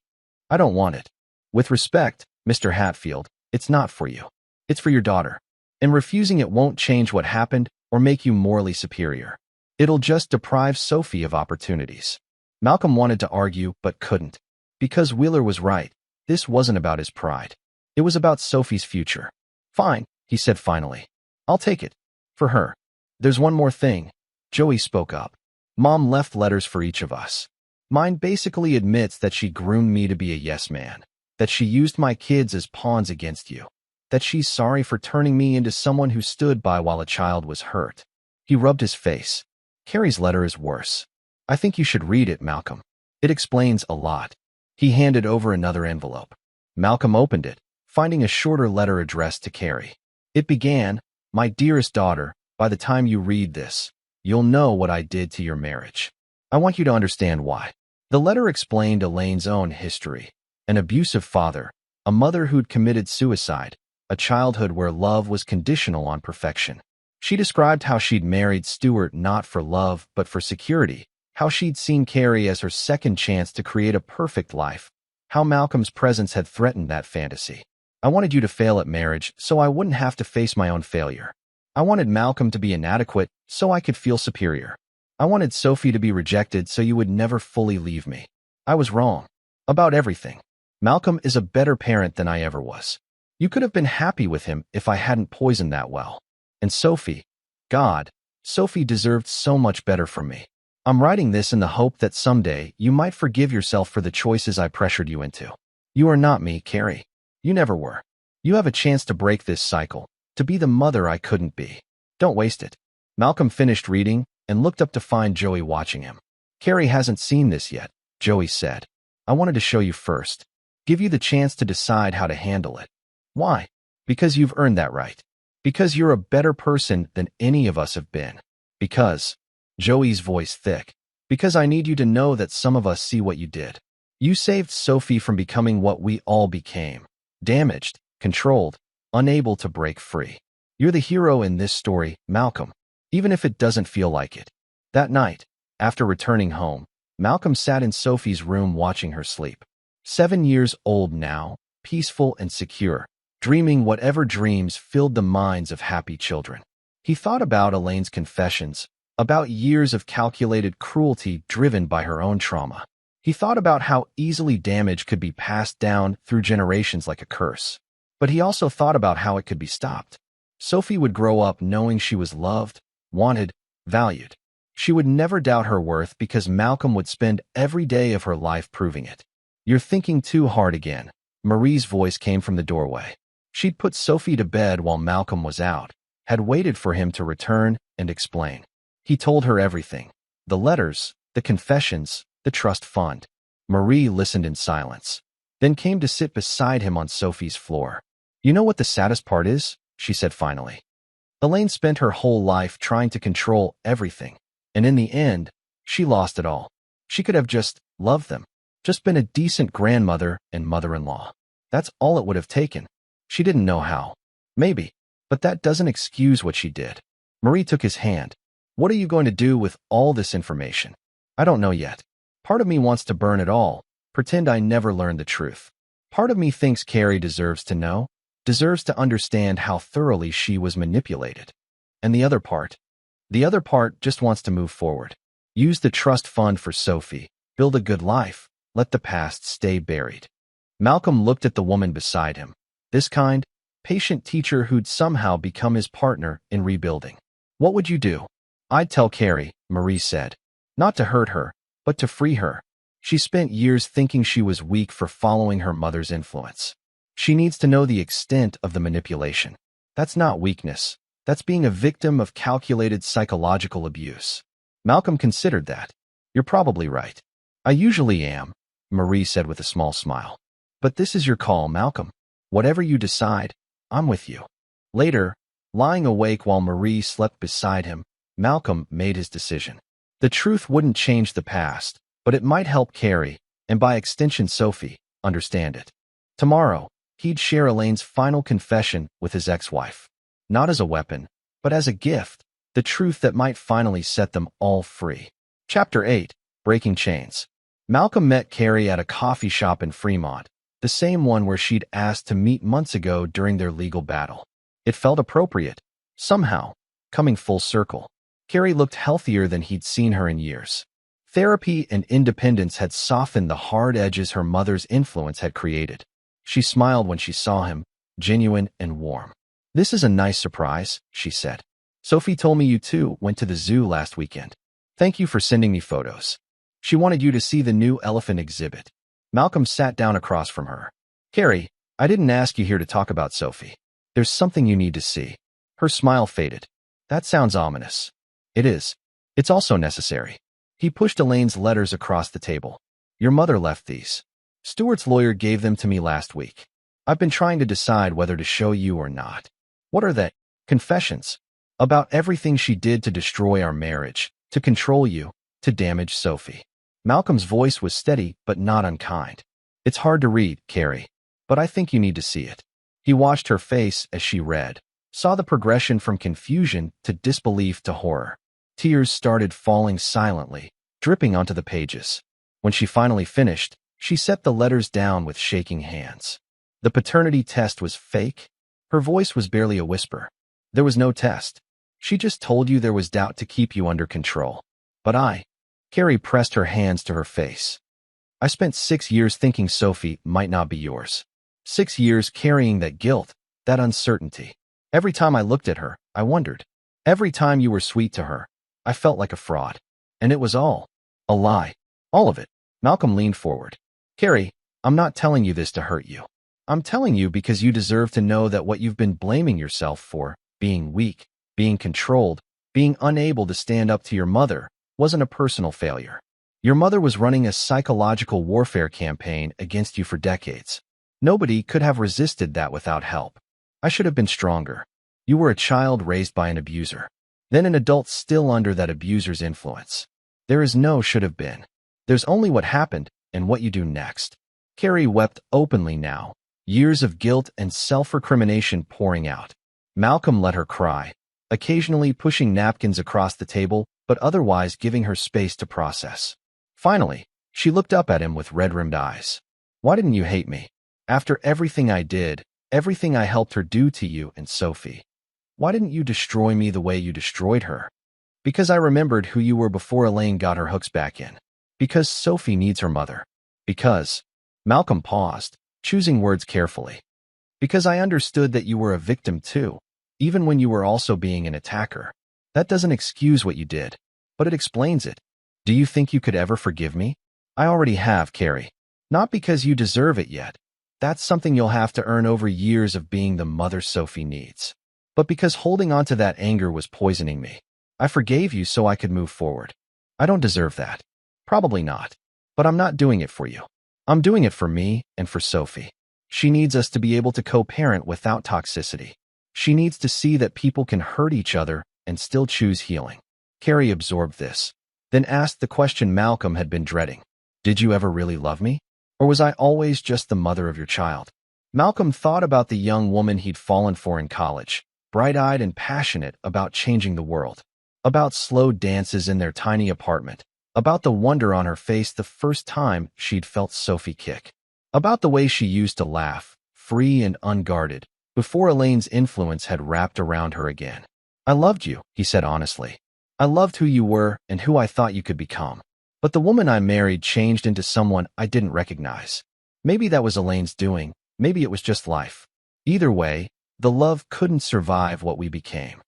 I don't want it. With respect, Mr. Hatfield, it's not for you. It's for your daughter. And refusing it won't change what happened or make you morally superior. It'll just deprive Sophie of opportunities. Malcolm wanted to argue but couldn't. Because Wheeler was right, this wasn't about his pride. It was about Sophie's future. Fine, he said finally. I'll take it. For her. There's one more thing. Joey spoke up. Mom left letters for each of us. Mine basically admits that she groomed me to be a yes man. That she used my kids as pawns against you. That she's sorry for turning me into someone who stood by while a child was hurt. He rubbed his face. Carrie's letter is worse. I think you should read it, Malcolm. It explains a lot. He handed over another envelope. Malcolm opened it, finding a shorter letter addressed to Carrie. It began, My dearest daughter, by the time you read this, you'll know what I did to your marriage. I want you to understand why. The letter explained Elaine's own history. An abusive father, a mother who'd committed suicide, a childhood where love was conditional on perfection. She described how she'd married Stuart not for love but for security, how she'd seen Carrie as her second chance to create a perfect life, how Malcolm's presence had threatened that fantasy. I wanted you to fail at marriage so I wouldn't have to face my own failure. I wanted Malcolm to be inadequate so I could feel superior. I wanted Sophie to be rejected so you would never fully leave me. I was wrong. About everything. Malcolm is a better parent than I ever was. You could have been happy with him if I hadn't poisoned that well. And Sophie, God, Sophie deserved so much better from me. I'm writing this in the hope that someday you might forgive yourself for the choices I pressured you into. You are not me, Carrie. You never were. You have a chance to break this cycle, to be the mother I couldn't be. Don't waste it. Malcolm finished reading and looked up to find Joey watching him. Carrie hasn't seen this yet, Joey said. I wanted to show you first. Give you the chance to decide how to handle it. Why? Because you've earned that right. Because you're a better person than any of us have been. Because, Joey's voice thick, because I need you to know that some of us see what you did. You saved Sophie from becoming what we all became. Damaged, controlled, unable to break free. You're the hero in this story, Malcolm, even if it doesn't feel like it. That night, after returning home, Malcolm sat in Sophie's room watching her sleep. 7 years old now, peaceful and secure, dreaming whatever dreams filled the minds of happy children. He thought about Elaine's confessions, about years of calculated cruelty driven by her own trauma. He thought about how easily damage could be passed down through generations like a curse. But he also thought about how it could be stopped. Sophie would grow up knowing she was loved, wanted, valued. She would never doubt her worth because Malcolm would spend every day of her life proving it. You're thinking too hard again. Marie's voice came from the doorway. She'd put Sophie to bed while Malcolm was out, had waited for him to return and explain. He told her everything. The letters, the confessions, the trust fund. Marie listened in silence, then came to sit beside him on Sophie's floor. You know what the saddest part is? She said finally. Elaine spent her whole life trying to control everything, and in the end, she lost it all. She could have just loved them, just been a decent grandmother and mother-in-law. That's all it would have taken. She didn't know how. Maybe, but that doesn't excuse what she did. Marie took his hand. What are you going to do with all this information? I don't know yet. Part of me wants to burn it all, pretend I never learned the truth. Part of me thinks Carrie deserves to know, deserves to understand how thoroughly she was manipulated. And the other part just wants to move forward. Use the trust fund for Sophie, build a good life, let the past stay buried. Malcolm looked at the woman beside him. This kind, patient teacher who'd somehow become his partner in rebuilding. What would you do? I'd tell Carrie, Marie said. Not to hurt her, but to free her. She spent years thinking she was weak for following her mother's influence. She needs to know the extent of the manipulation. That's not weakness. That's being a victim of calculated psychological abuse. Malcolm considered that. You're probably right. I usually am, Marie said with a small smile. But this is your call, Malcolm. Whatever you decide, I'm with you. Later, lying awake while Marie slept beside him, Malcolm made his decision. The truth wouldn't change the past, but it might help Carrie, and by extension Sophie, understand it. Tomorrow, he'd share Elaine's final confession with his ex-wife. Not as a weapon, but as a gift, the truth that might finally set them all free. Chapter 8. Breaking Chains. Malcolm met Carrie at a coffee shop in Fremont, the same one where she'd asked to meet months ago during their legal battle. It felt appropriate, somehow, coming full circle. Carrie looked healthier than he'd seen her in years. Therapy and independence had softened the hard edges her mother's influence had created. She smiled when she saw him, genuine and warm. "This is a nice surprise," she said. "Sophie told me you two went to the zoo last weekend. Thank you for sending me photos. She wanted you to see the new elephant exhibit." Malcolm sat down across from her. "Carrie, I didn't ask you here to talk about Sophie. There's something you need to see." Her smile faded. "That sounds ominous." "It is. It's also necessary." He pushed Elaine's letters across the table. "Your mother left these. Stuart's lawyer gave them to me last week. I've been trying to decide whether to show you or not." "What are they?" "Confessions. About everything she did to destroy our marriage, to control you, to damage Sophie." Malcolm's voice was steady but not unkind. "It's hard to read, Carrie, but I think you need to see it." He watched her face as she read, saw the progression from confusion to disbelief to horror. Tears started falling silently, dripping onto the pages. When she finally finished, she set the letters down with shaking hands. The paternity test was fake. Her voice was barely a whisper. "There was no test. She just told you there was doubt to keep you under control. But Carrie pressed her hands to her face. "I spent 6 years thinking Sophie might not be yours. 6 years carrying that guilt, that uncertainty. Every time I looked at her, I wondered. Every time you were sweet to her, I felt like a fraud. And it was all a lie. All of it." Malcolm leaned forward. "Carrie, I'm not telling you this to hurt you. I'm telling you because you deserve to know that what you've been blaming yourself for, being weak, being controlled, being unable to stand up to your mother, wasn't a personal failure. Your mother was running a psychological warfare campaign against you for decades. Nobody could have resisted that without help. I should have been stronger. You were a child raised by an abuser, then an adult still under that abuser's influence. There is no should have been. There's only what happened and what you do next." Carrie wept openly now, years of guilt and self-recrimination pouring out. Malcolm let her cry, occasionally pushing napkins across the table, but otherwise giving her space to process. Finally, she looked up at him with red-rimmed eyes. "Why didn't you hate me? After everything I did, everything I helped her do to you and Sophie. Why didn't you destroy me the way you destroyed her?" "Because I remembered who you were before Elaine got her hooks back in. Because Sophie needs her mother. Because—" Malcolm paused, choosing words carefully. "Because I understood that you were a victim too, even when you were also being an attacker. That doesn't excuse what you did, but it explains it. Do you think you could ever forgive me?" "I already have, Carrie. Not because you deserve it yet. That's something you'll have to earn over years of being the mother Sophie needs. But because holding on to that anger was poisoning me. I forgave you so I could move forward. I don't deserve that. Probably not. But I'm not doing it for you. I'm doing it for me and for Sophie. She needs us to be able to co-parent without toxicity. She needs to see that people can hurt each other and still choose healing." Carrie absorbed this, then asked the question Malcolm had been dreading. "Did you ever really love me? Or was I always just the mother of your child?" Malcolm thought about the young woman he'd fallen for in college, bright-eyed and passionate about changing the world, about slow dances in their tiny apartment, about the wonder on her face the first time she'd felt Sophie kick, about the way she used to laugh, free and unguarded, before Elaine's influence had wrapped around her again. "I loved you," he said honestly. "I loved who you were and who I thought you could become. But the woman I married changed into someone I didn't recognize. Maybe that was Elaine's doing, maybe it was just life. Either way, the love couldn't survive what we became.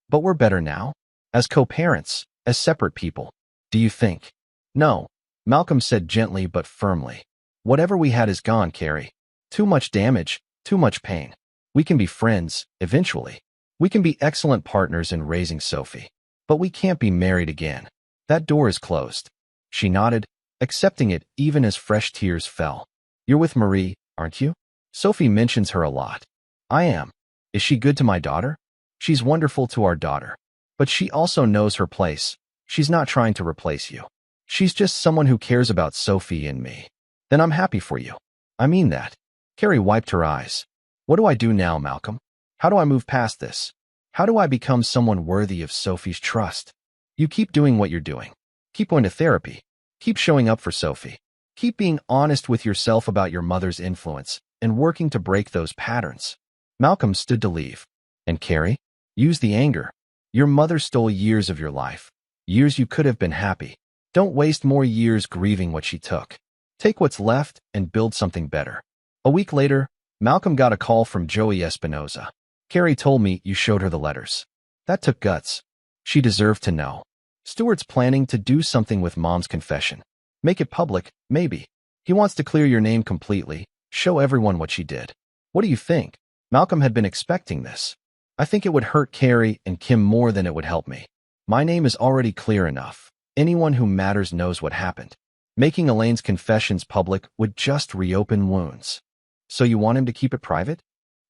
But we're better now, as co-parents, as separate people. Do you think?" "No," Malcolm said gently but firmly. "Whatever we had is gone, Carrie. Too much damage, too much pain. We can be friends, eventually. We can be excellent partners in raising Sophie. But we can't be married again. That door is closed." She nodded, accepting it even as fresh tears fell. "You're with Marie, aren't you? Sophie mentions her a lot." "I am. Is she good to my daughter?" "She's wonderful to our daughter. But she also knows her place. She's not trying to replace you. She's just someone who cares about Sophie and me. Then I'm happy for you. I mean that. Carrie wiped her eyes. What do I do now, Malcolm? How do I move past this? How do I become someone worthy of Sophie's trust? You keep doing what you're doing. Keep going to therapy. Keep showing up for Sophie. Keep being honest with yourself about your mother's influence and working to break those patterns. Malcolm stood to leave. And Carrie? Use the anger. Your mother stole years of your life. Years you could have been happy. Don't waste more years grieving what she took. Take what's left and build something better. A week later, Malcolm got a call from Joey Espinoza. Carrie told me you showed her the letters. That took guts. She deserved to know. Stuart's planning to do something with Mom's confession. Make it public, maybe. He wants to clear your name completely, show everyone what she did. What do you think? Malcolm had been expecting this. I think it would hurt Carrie and Kim more than it would help me. My name is already clear enough. Anyone who matters knows what happened. Making Elaine's confessions public would just reopen wounds. So you want him to keep it private?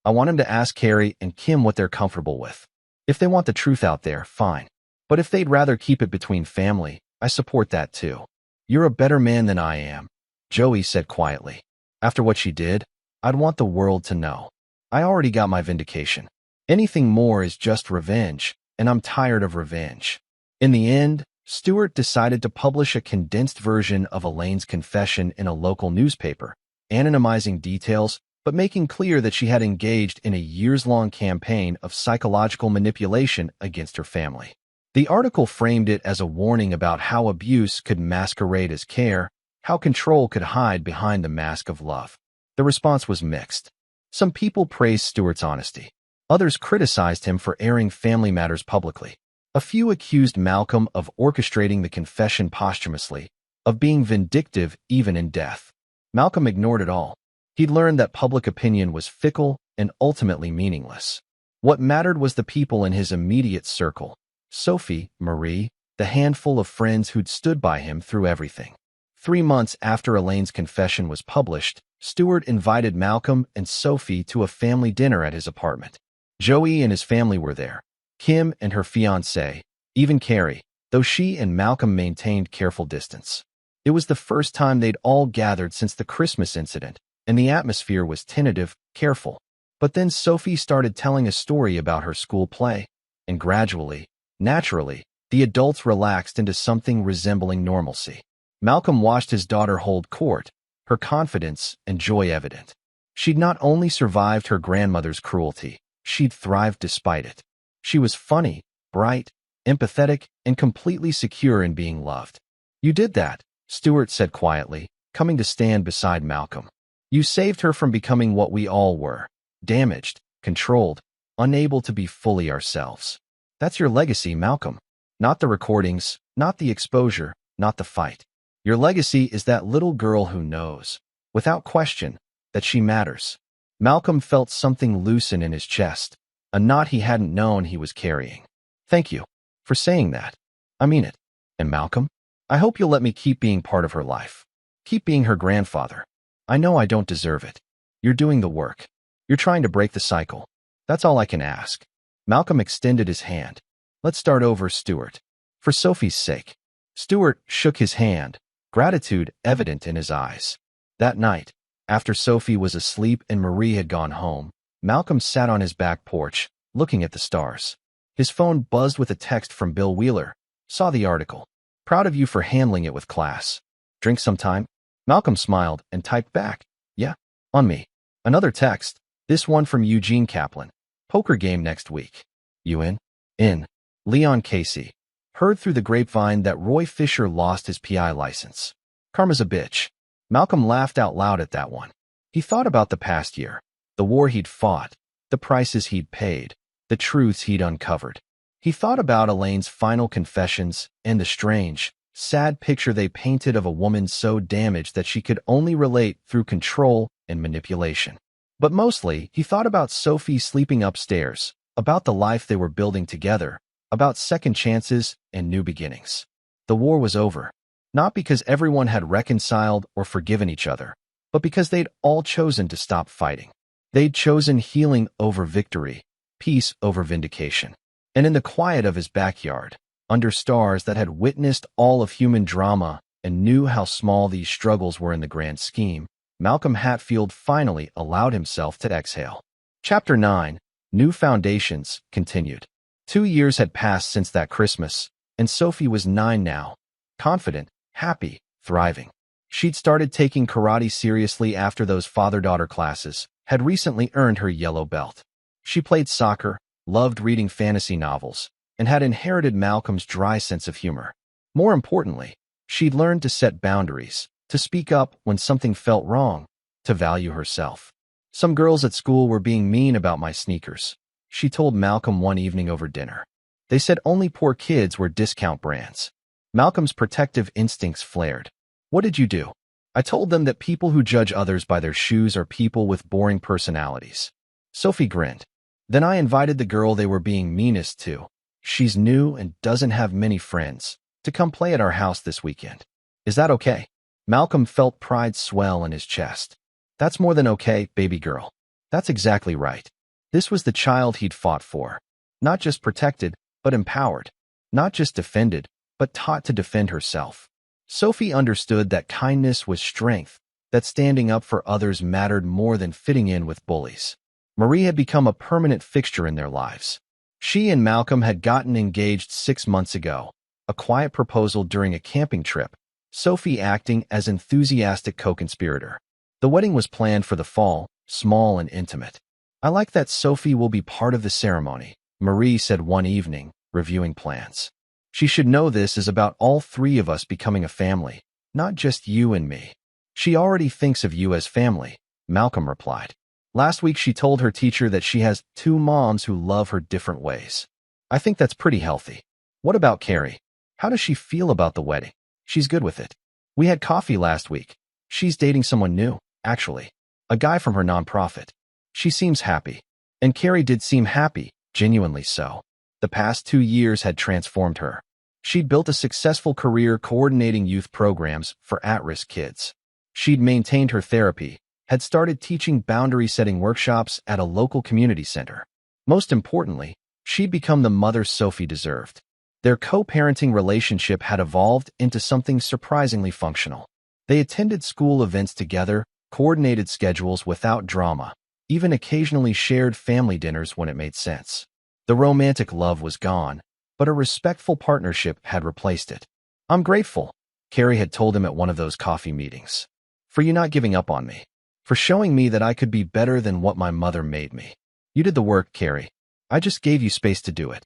I want him to ask Carrie and Kim what they're comfortable with. If they want the truth out there, fine. But if they'd rather keep it between family, I support that too. You're a better man than I am, Joey said quietly. After what she did, I'd want the world to know. I already got my vindication. Anything more is just revenge, and I'm tired of revenge. In the end, Stuart decided to publish a condensed version of Elaine's confession in a local newspaper, anonymizing details but making clear that she had engaged in a years-long campaign of psychological manipulation against her family. The article framed it as a warning about how abuse could masquerade as care, how control could hide behind the mask of love. The response was mixed. Some people praised Stuart's honesty. Others criticized him for airing family matters publicly. A few accused Malcolm of orchestrating the confession posthumously, of being vindictive even in death. Malcolm ignored it all. He'd learned that public opinion was fickle and ultimately meaningless. What mattered was the people in his immediate circle. Sophie, Marie, the handful of friends who'd stood by him through everything. 3 months after Elaine's confession was published, Stuart invited Malcolm and Sophie to a family dinner at his apartment. Joey and his family were there. Kim and her fiancé, even Carrie, though she and Malcolm maintained careful distance. It was the first time they'd all gathered since the Christmas incident, and the atmosphere was tentative, careful. But then Sophie started telling a story about her school play, and gradually, naturally, the adults relaxed into something resembling normalcy. Malcolm watched his daughter hold court, her confidence and joy evident. She'd not only survived her grandmother's cruelty, she'd thrived despite it. She was funny, bright, empathetic, and completely secure in being loved. You did that, Stuart said quietly, coming to stand beside Malcolm. You saved her from becoming what we all were, damaged, controlled, unable to be fully ourselves. That's your legacy, Malcolm. Not the recordings, not the exposure, not the fight. Your legacy is that little girl who knows, without question, that she matters. Malcolm felt something loosen in his chest, a knot he hadn't known he was carrying. Thank you for saying that. I mean it. And Malcolm, I hope you'll let me keep being part of her life. Keep being her grandfather. I know I don't deserve it. You're doing the work. You're trying to break the cycle. That's all I can ask. Malcolm extended his hand. Let's start over, Stuart. For Sophie's sake. Stuart shook his hand, gratitude evident in his eyes. That night, after Sophie was asleep and Marie had gone home, Malcolm sat on his back porch, looking at the stars. His phone buzzed with a text from Bill Wheeler. Saw the article. Proud of you for handling it with class. Drink sometime? Malcolm smiled and typed back. Yeah, on me. Another text. This one from Eugene Kaplan. Poker game next week. You in? In. Leon Casey. Heard through the grapevine that Roy Fisher lost his PI license. Karma's a bitch. Malcolm laughed out loud at that one. He thought about the past year. The war he'd fought. The prices he'd paid. The truths he'd uncovered. He thought about Elaine's final confessions and the strange, sad picture they painted of a woman so damaged that she could only relate through control and manipulation. But mostly, he thought about Sophie sleeping upstairs, about the life they were building together, about second chances and new beginnings. The war was over, not because everyone had reconciled or forgiven each other, but because they'd all chosen to stop fighting. They'd chosen healing over victory, peace over vindication. And in the quiet of his backyard, under stars that had witnessed all of human drama and knew how small these struggles were in the grand scheme, Malcolm Hatfield finally allowed himself to exhale. Chapter 9, New Foundations, continued. 2 years had passed since that Christmas, and Sophie was 9 now, confident, happy, thriving. She'd started taking karate seriously after those father-daughter classes, had recently earned her yellow belt. She played soccer, loved reading fantasy novels, and had inherited Malcolm's dry sense of humor. More importantly, she'd learned to set boundaries, to speak up when something felt wrong, to value herself. Some girls at school were being mean about my sneakers, she told Malcolm one evening over dinner. They said only poor kids were discount brands. Malcolm's protective instincts flared. What did you do? I told them that people who judge others by their shoes are people with boring personalities. Sophie grinned. Then I invited the girl they were being meanest to. She's new and doesn't have many friends, to come play at our house this weekend. Is that okay? Malcolm felt pride swell in his chest. That's more than okay, baby girl. That's exactly right. This was the child he'd fought for. Not just protected, but empowered. Not just defended, but taught to defend herself. Sophie understood that kindness was strength, that standing up for others mattered more than fitting in with bullies. Marie had become a permanent fixture in their lives. She and Malcolm had gotten engaged 6 months ago, a quiet proposal during a camping trip, Sophie acting as enthusiastic co-conspirator. The wedding was planned for the fall, small and intimate. I like that Sophie will be part of the ceremony, Marie said one evening, reviewing plans. She should know this is about all 3 of us becoming a family, not just you and me. She already thinks of you as family, Malcolm replied. Last week she told her teacher that she has 2 moms who love her different ways. I think that's pretty healthy. What about Carrie? How does she feel about the wedding? She's good with it. We had coffee last week. She's dating someone new, actually. A guy from her nonprofit. She seems happy. And Carrie did seem happy, genuinely so. The past 2 years had transformed her. She'd built a successful career coordinating youth programs for at-risk kids. She'd maintained her therapy, had started teaching boundary-setting workshops at a local community center. Most importantly, she'd become the mother Sophie deserved. Their co-parenting relationship had evolved into something surprisingly functional. They attended school events together, coordinated schedules without drama, even occasionally shared family dinners when it made sense. The romantic love was gone, but a respectful partnership had replaced it. I'm grateful, Carrie had told him at one of those coffee meetings. For you not giving up on me. For showing me that I could be better than what my mother made me. You did the work, Carrie. I just gave you space to do it.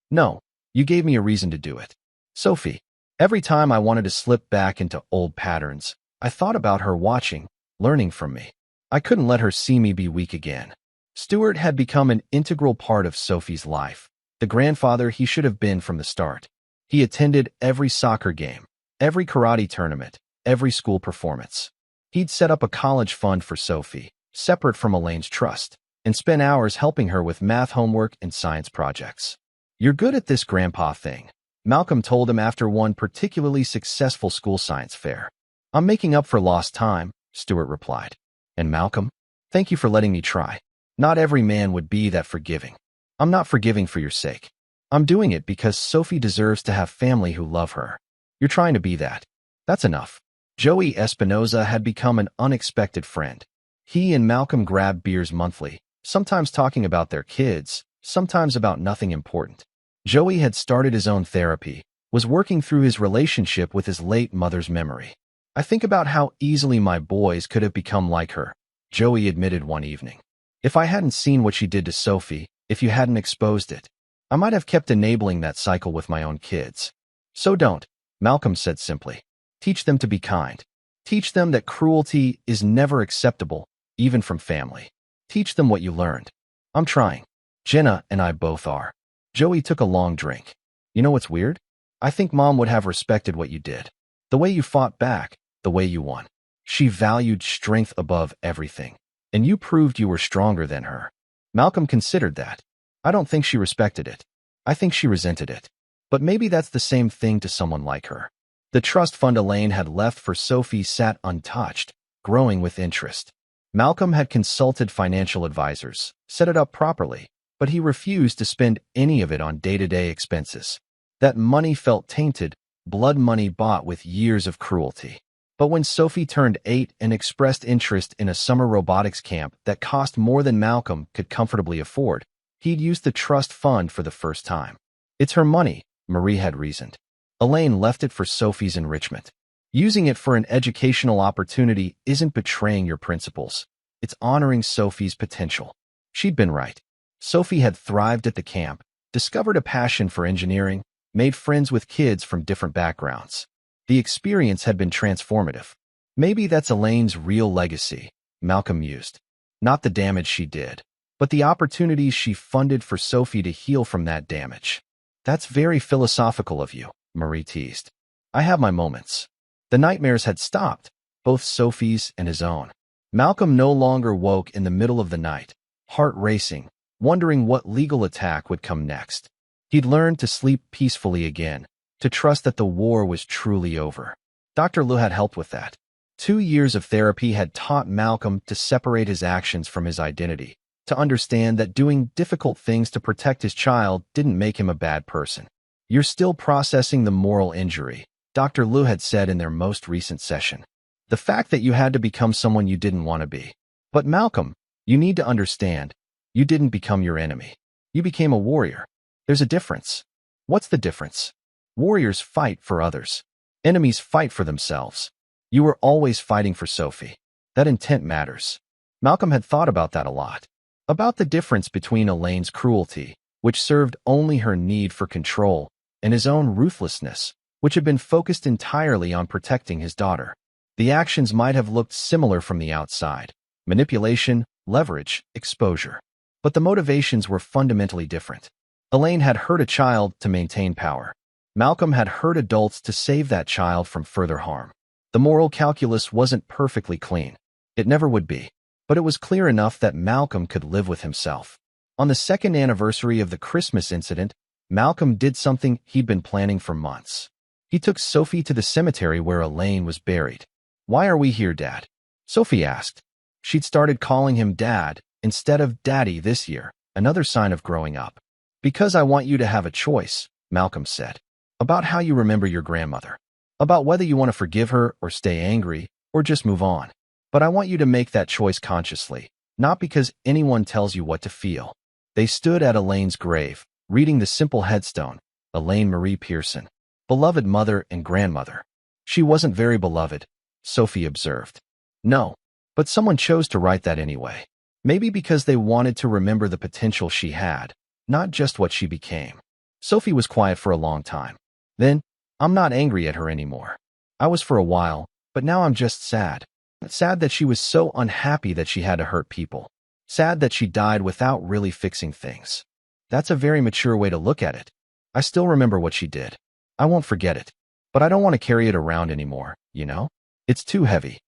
No, you gave me a reason to do it. Sophie, every time I wanted to slip back into old patterns, I thought about her watching, learning from me. I couldn't let her see me be weak again. Stuart had become an integral part of Sophie's life, the grandfather he should have been from the start. He attended every soccer game, every karate tournament, every school performance. He'd set up a college fund for Sophie, separate from Elaine's trust, and spent hours helping her with math homework and science projects. You're good at this grandpa thing, Malcolm told him after one particularly successful school science fair. I'm making up for lost time, Stuart replied. And Malcolm, thank you for letting me try. Not every man would be that forgiving. I'm not forgiving for your sake. I'm doing it because Sophie deserves to have family who love her. You're trying to be that. That's enough. Joey Espinoza had become an unexpected friend. He and Malcolm grabbed beers monthly, sometimes talking about their kids, sometimes about nothing important. Joey had started his own therapy, was working through his relationship with his late mother's memory. I think about how easily my boys could have become like her, Joey admitted one evening. If I hadn't seen what she did to Sophie, if you hadn't exposed it, I might have kept enabling that cycle with my own kids. So don't, Malcolm said simply. Teach them to be kind. Teach them that cruelty is never acceptable, even from family. Teach them what you learned. I'm trying. Jenna and I both are. Joey took a long drink. You know what's weird? I think Mom would have respected what you did. The way you fought back, the way you won. She valued strength above everything. And you proved you were stronger than her. Malcolm considered that. I don't think she respected it. I think she resented it. But maybe that's the same thing to someone like her. The trust fund Elaine had left for Sophie sat untouched, growing with interest. Malcolm had consulted financial advisors, set it up properly, but he refused to spend any of it on day-to-day expenses. That money felt tainted, blood money bought with years of cruelty. But when Sophie turned 8 and expressed interest in a summer robotics camp that cost more than Malcolm could comfortably afford, he'd used the trust fund for the first time. It's her money, Marie had reasoned. Elaine left it for Sophie's enrichment. Using it for an educational opportunity isn't betraying your principles. It's honoring Sophie's potential. She'd been right. Sophie had thrived at the camp, discovered a passion for engineering, made friends with kids from different backgrounds. The experience had been transformative. Maybe that's Elaine's real legacy, Malcolm mused. Not the damage she did, but the opportunities she funded for Sophie to heal from that damage. That's very philosophical of you, Marie teased. I have my moments. The nightmares had stopped, both Sophie's and his own. Malcolm no longer woke in the middle of the night, heart racing, wondering what legal attack would come next. He'd learned to sleep peacefully again, to trust that the war was truly over. Dr. Liu had helped with that. 2 years of therapy had taught Malcolm to separate his actions from his identity, to understand that doing difficult things to protect his child didn't make him a bad person. You're still processing the moral injury, Dr. Liu had said in their most recent session. The fact that you had to become someone you didn't want to be. But Malcolm, you need to understand, you didn't become your enemy. You became a warrior. There's a difference. What's the difference? Warriors fight for others. Enemies fight for themselves. You were always fighting for Sophie. That intent matters. Malcolm had thought about that a lot. About the difference between Elaine's cruelty, which served only her need for control, and his own ruthlessness, which had been focused entirely on protecting his daughter. The actions might have looked similar from the outside: manipulation, leverage, exposure. But the motivations were fundamentally different. Elaine had hurt a child to maintain power. Malcolm had hurt adults to save that child from further harm. The moral calculus wasn't perfectly clean. It never would be. But it was clear enough that Malcolm could live with himself. On the second anniversary of the Christmas incident, Malcolm did something he'd been planning for months. He took Sophie to the cemetery where Elaine was buried. "Why are we here, Dad?" Sophie asked. She'd started calling him Dad instead of Daddy this year, another sign of growing up. "Because I want you to have a choice," Malcolm said, "about how you remember your grandmother, about whether you want to forgive her or stay angry or just move on. But I want you to make that choice consciously, not because anyone tells you what to feel." They stood at Elaine's grave, reading the simple headstone, Elaine Marie Pearson, beloved mother and grandmother. "She wasn't very beloved," Sophie observed. "No, but someone chose to write that anyway. Maybe because they wanted to remember the potential she had, not just what she became." Sophie was quiet for a long time. Then, "I'm not angry at her anymore. I was for a while, but now I'm just sad. Sad that she was so unhappy that she had to hurt people. Sad that she died without really fixing things." That's a very mature way to look at it. "I still remember what she did. I won't forget it. But I don't want to carry it around anymore, you know? It's too heavy."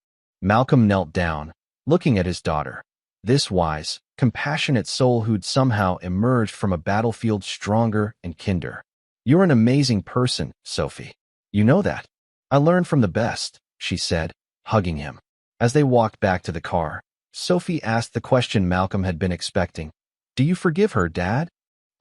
Malcolm knelt down, looking at his daughter. This wise, compassionate soul who'd somehow emerged from a battlefield stronger and kinder. "You're an amazing person, Sophie. You know that. I learned from the best," she said, hugging him. As they walked back to the car, Sophie asked the question Malcolm had been expecting. "Do you forgive her, Dad?"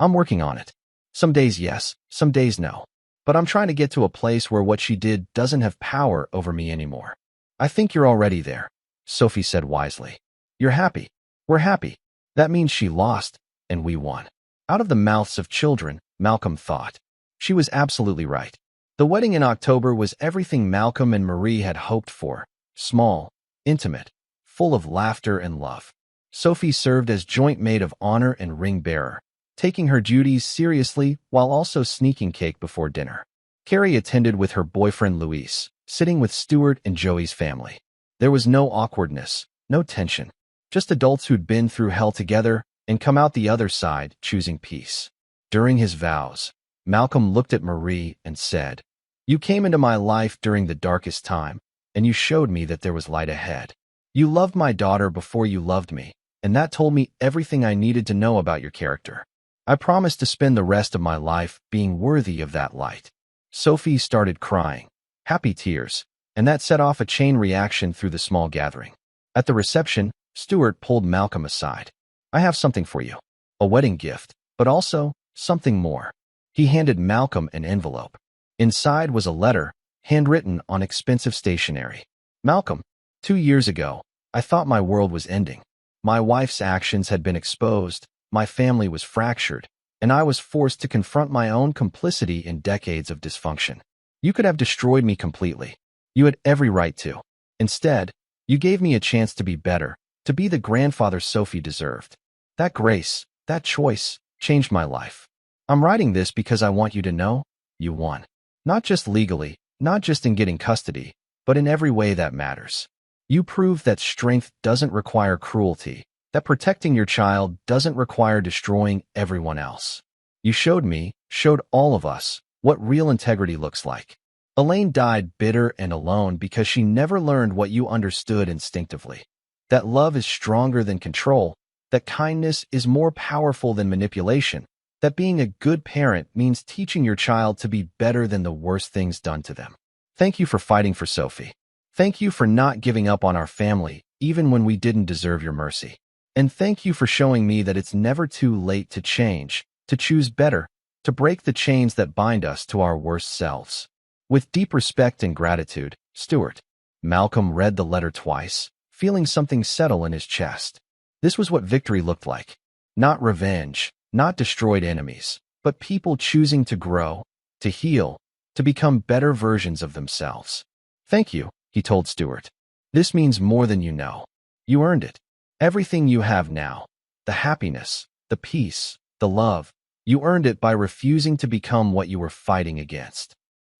"I'm working on it. Some days yes, some days no. But I'm trying to get to a place where what she did doesn't have power over me anymore." "I think you're already there," Sophie said wisely. "You're happy. We're happy. That means she lost, and we won." Out of the mouths of children, Malcolm thought. She was absolutely right. The wedding in October was everything Malcolm and Marie had hoped for: small, intimate, full of laughter and love. Sophie served as joint maid of honor and ring bearer, taking her duties seriously while also sneaking cake before dinner. Carrie attended with her boyfriend Luis, sitting with Stuart and Joey's family. There was no awkwardness, no tension, just adults who'd been through hell together and come out the other side choosing peace. During his vows, Malcolm looked at Marie and said, "You came into my life during the darkest time, and you showed me that there was light ahead. You loved my daughter before you loved me, and that told me everything I needed to know about your character. I promise to spend the rest of my life being worthy of that light." Sophie started crying, happy tears, and that set off a chain reaction through the small gathering. At the reception, Stuart pulled Malcolm aside. "I have something for you." a wedding gift, but also something more. He handed Malcolm an envelope. Inside was a letter, handwritten on expensive stationery. Malcolm, 2 years ago, I thought my world was ending. My wife's actions had been exposed, my family was fractured, and I was forced to confront my own complicity in decades of dysfunction. You could have destroyed me completely. You had every right to. Instead, you gave me a chance to be better, to be the grandfather Sophie deserved. That grace, that choice, changed my life. I'm writing this because I want you to know, you won. Not just legally, not just in getting custody, but in every way that matters. You proved that strength doesn't require cruelty, that protecting your child doesn't require destroying everyone else. You showed me, showed all of us, what real integrity looks like. Elaine died bitter and alone because she never learned what you understood instinctively. That love is stronger than control, that kindness is more powerful than manipulation, that being a good parent means teaching your child to be better than the worst things done to them. Thank you for fighting for Sophie. Thank you for not giving up on our family, even when we didn't deserve your mercy. And thank you for showing me that it's never too late to change, to choose better, to break the chains that bind us to our worst selves. With deep respect and gratitude, Stuart. Malcolm read the letter twice, feeling something settle in his chest. This was what victory looked like. Not revenge, not destroyed enemies, but people choosing to grow, to heal, to become better versions of themselves. Thank you, he told Stuart. This means more than you know. You earned it. Everything you have now, the happiness, the peace, the love, you earned it by refusing to become what you were fighting against.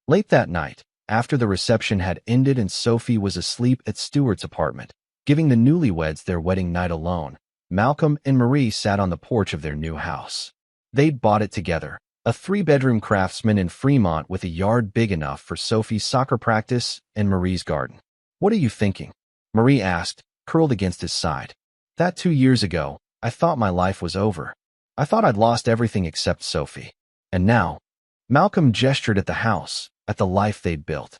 Late that night, after the reception had ended and Sophie was asleep at Stuart's apartment, giving the newlyweds their wedding night alone, Malcolm and Marie sat on the porch of their new house. They'd bought it together, a 3-bedroom Craftsman in Fremont with a yard big enough for Sophie's soccer practice and Marie's garden. What are you thinking? Marie asked, curled against his side. That 2 years ago, I thought my life was over. I thought I'd lost everything except Sophie. And now, Malcolm gestured at the house, at the life they'd built.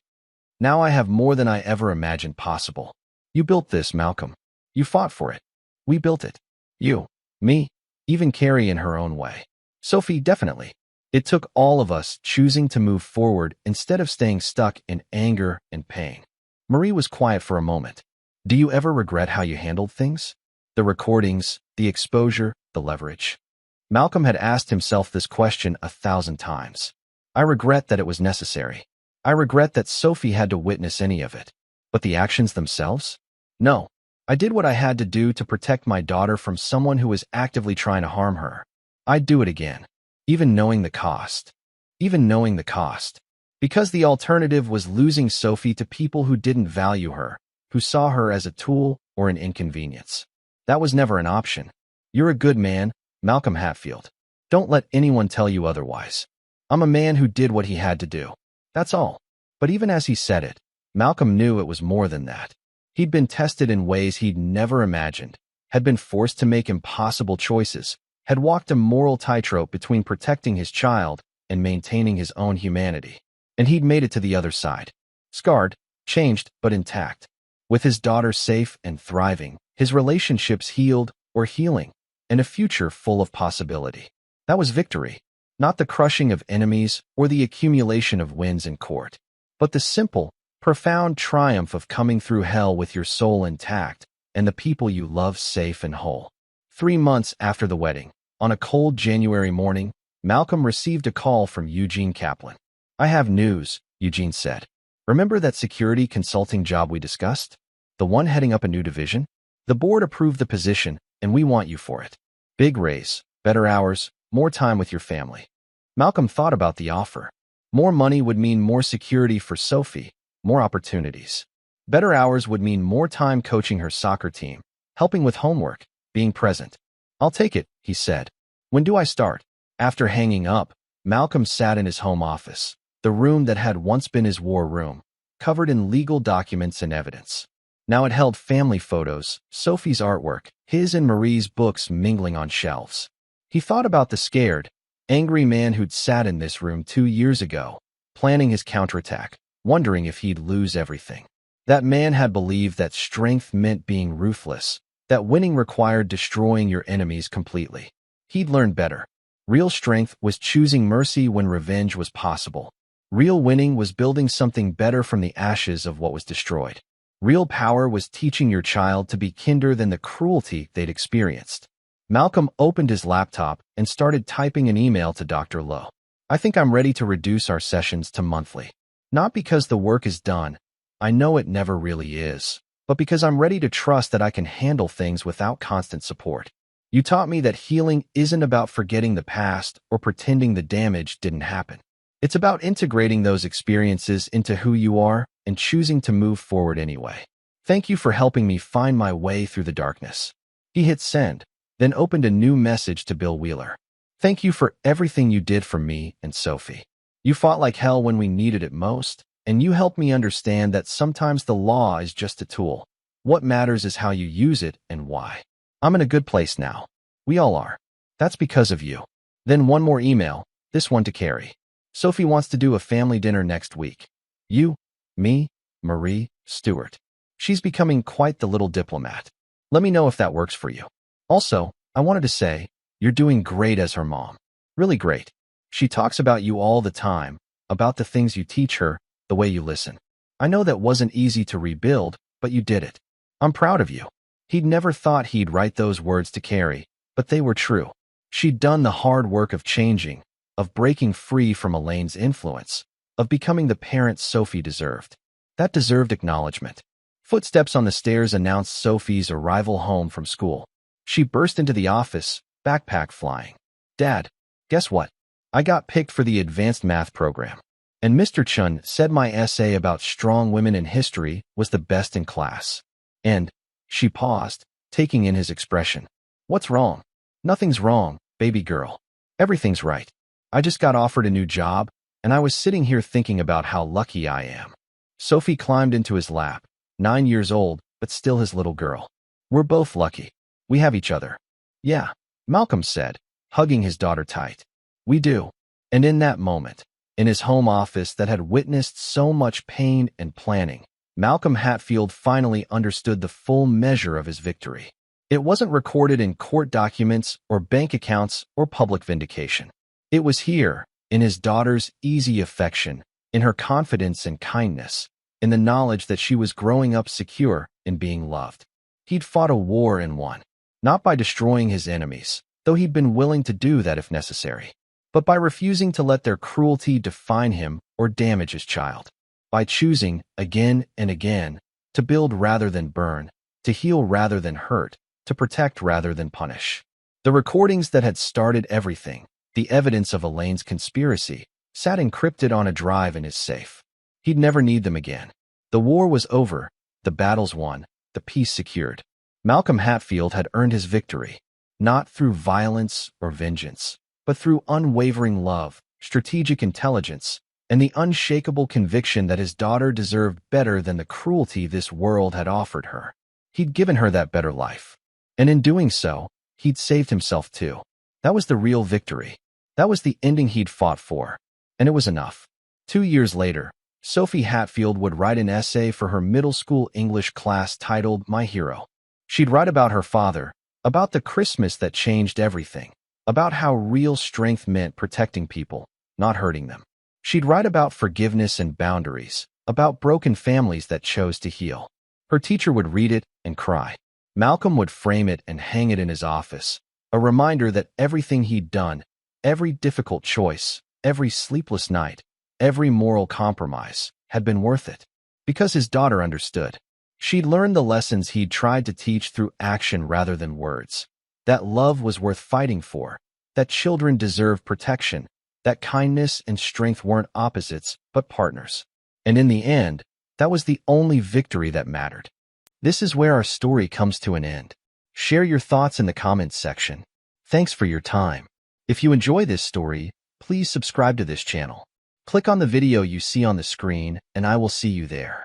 Now I have more than I ever imagined possible. You built this, Malcolm. You fought for it. We built it. You, me, even Carrie in her own way. Sophie, definitely. It took all of us choosing to move forward instead of staying stuck in anger and pain. Marie was quiet for a moment. Do you ever regret how you handled things? The recordings, the exposure, the leverage. Malcolm had asked himself this question 1,000 times. I regret that it was necessary. I regret that Sophie had to witness any of it. But the actions themselves? No. I did what I had to do to protect my daughter from someone who was actively trying to harm her. I'd do it again. Even knowing the cost. Even knowing the cost. Because the alternative was losing Sophie to people who didn't value her, who saw her as a tool or an inconvenience. That was never an option. You're a good man, Malcolm Hatfield. Don't let anyone tell you otherwise. I'm a man who did what he had to do. That's all. But even as he said it, Malcolm knew it was more than that. He'd been tested in ways he'd never imagined, had been forced to make impossible choices, had walked a moral tightrope between protecting his child and maintaining his own humanity. And he'd made it to the other side. Scarred, changed, but intact. With his daughter safe and thriving, his relationships healed or healing, and a future full of possibility. That was victory. Not the crushing of enemies or the accumulation of wins in court, but the simple, profound triumph of coming through hell with your soul intact and the people you love safe and whole. 3 months after the wedding, on a cold January morning, Malcolm received a call from Eugene Kaplan. I have news, Eugene said. Remember that security consulting job we discussed? The one heading up a new division? The board approved the position, and we want you for it. Big raise, better hours, more time with your family. Malcolm thought about the offer. More money would mean more security for Sophie, more opportunities. Better hours would mean more time coaching her soccer team, helping with homework, being present. I'll take it, he said. When do I start? After hanging up, Malcolm sat in his home office, the room that had once been his war room, covered in legal documents and evidence. Now it held family photos, Sophie's artwork, his and Marie's books mingling on shelves. He thought about the scared, angry man who'd sat in this room 2 years ago, planning his counterattack, wondering if he'd lose everything. That man had believed that strength meant being ruthless, that winning required destroying your enemies completely. He'd learned better. Real strength was choosing mercy when revenge was possible. Real winning was building something better from the ashes of what was destroyed. Real power was teaching your child to be kinder than the cruelty they'd experienced. Malcolm opened his laptop and started typing an email to Dr. Lowe. I think I'm ready to reduce our sessions to monthly. Not because the work is done. I know it never really is. But because I'm ready to trust that I can handle things without constant support. You taught me that healing isn't about forgetting the past or pretending the damage didn't happen. It's about integrating those experiences into who you are and choosing to move forward anyway. Thank you for helping me find my way through the darkness. He hit send, then opened a new message to Bill Wheeler. Thank you for everything you did for me and Sophie. You fought like hell when we needed it most, and you helped me understand that sometimes the law is just a tool. What matters is how you use it and why. I'm in a good place now. We all are. That's because of you. Then one more email, this one to Carrie. Sophie wants to do a family dinner next week. You, me, Marie, Stuart. She's becoming quite the little diplomat. Let me know if that works for you. Also, I wanted to say, you're doing great as her mom. Really great. She talks about you all the time, about the things you teach her, the way you listen. I know that wasn't easy to rebuild, but you did it. I'm proud of you. He'd never thought he'd write those words to Carrie, but they were true. She'd done the hard work of changing, of breaking free from Elaine's influence, of becoming the parent Sophie deserved. That deserved acknowledgement. Footsteps on the stairs announced Sophie's arrival home from school. She burst into the office, backpack flying. Dad, guess what? I got picked for the advanced math program. And Mr. Chun said my essay about strong women in history was the best in class. And she paused, taking in his expression. What's wrong? Nothing's wrong, baby girl. Everything's right. I just got offered a new job, and I was sitting here thinking about how lucky I am. Sophie climbed into his lap, 9 years old, but still his little girl. We're both lucky. We have each other. Yeah, Malcolm said, hugging his daughter tight. We do. And in that moment, in his home office that had witnessed so much pain and planning, Malcolm Hatfield finally understood the full measure of his victory. It wasn't recorded in court documents or bank accounts or public vindication. It was here, in his daughter's easy affection, in her confidence and kindness, in the knowledge that she was growing up secure in being loved. He'd fought a war and won, not by destroying his enemies, though he'd been willing to do that if necessary, but by refusing to let their cruelty define him or damage his child. By choosing, again and again, to build rather than burn, to heal rather than hurt, to protect rather than punish. The recordings that had started everything, the evidence of Elaine's conspiracy, sat encrypted on a drive in his safe. He'd never need them again. The war was over, the battles won, the peace secured. Malcolm Hatfield had earned his victory, not through violence or vengeance, but through unwavering love, strategic intelligence, and the unshakable conviction that his daughter deserved better than the cruelty this world had offered her. He'd given her that better life. And in doing so, he'd saved himself too. That was the real victory. That was the ending he'd fought for. And it was enough. 2 years later, Sophie Hatfield would write an essay for her middle school English class titled My Hero. She'd write about her father, about the Christmas that changed everything, about how real strength meant protecting people, not hurting them. She'd write about forgiveness and boundaries, about broken families that chose to heal. Her teacher would read it and cry. Malcolm would frame it and hang it in his office, a reminder that everything he'd done, every difficult choice, every sleepless night, every moral compromise, had been worth it. Because his daughter understood. She'd learned the lessons he'd tried to teach through action rather than words. That love was worth fighting for, that children deserved protection, that kindness and strength weren't opposites, but partners. And in the end, that was the only victory that mattered. This is where our story comes to an end. Share your thoughts in the comments section. Thanks for your time. If you enjoy this story, please subscribe to this channel. Click on the video you see on the screen, and I will see you there.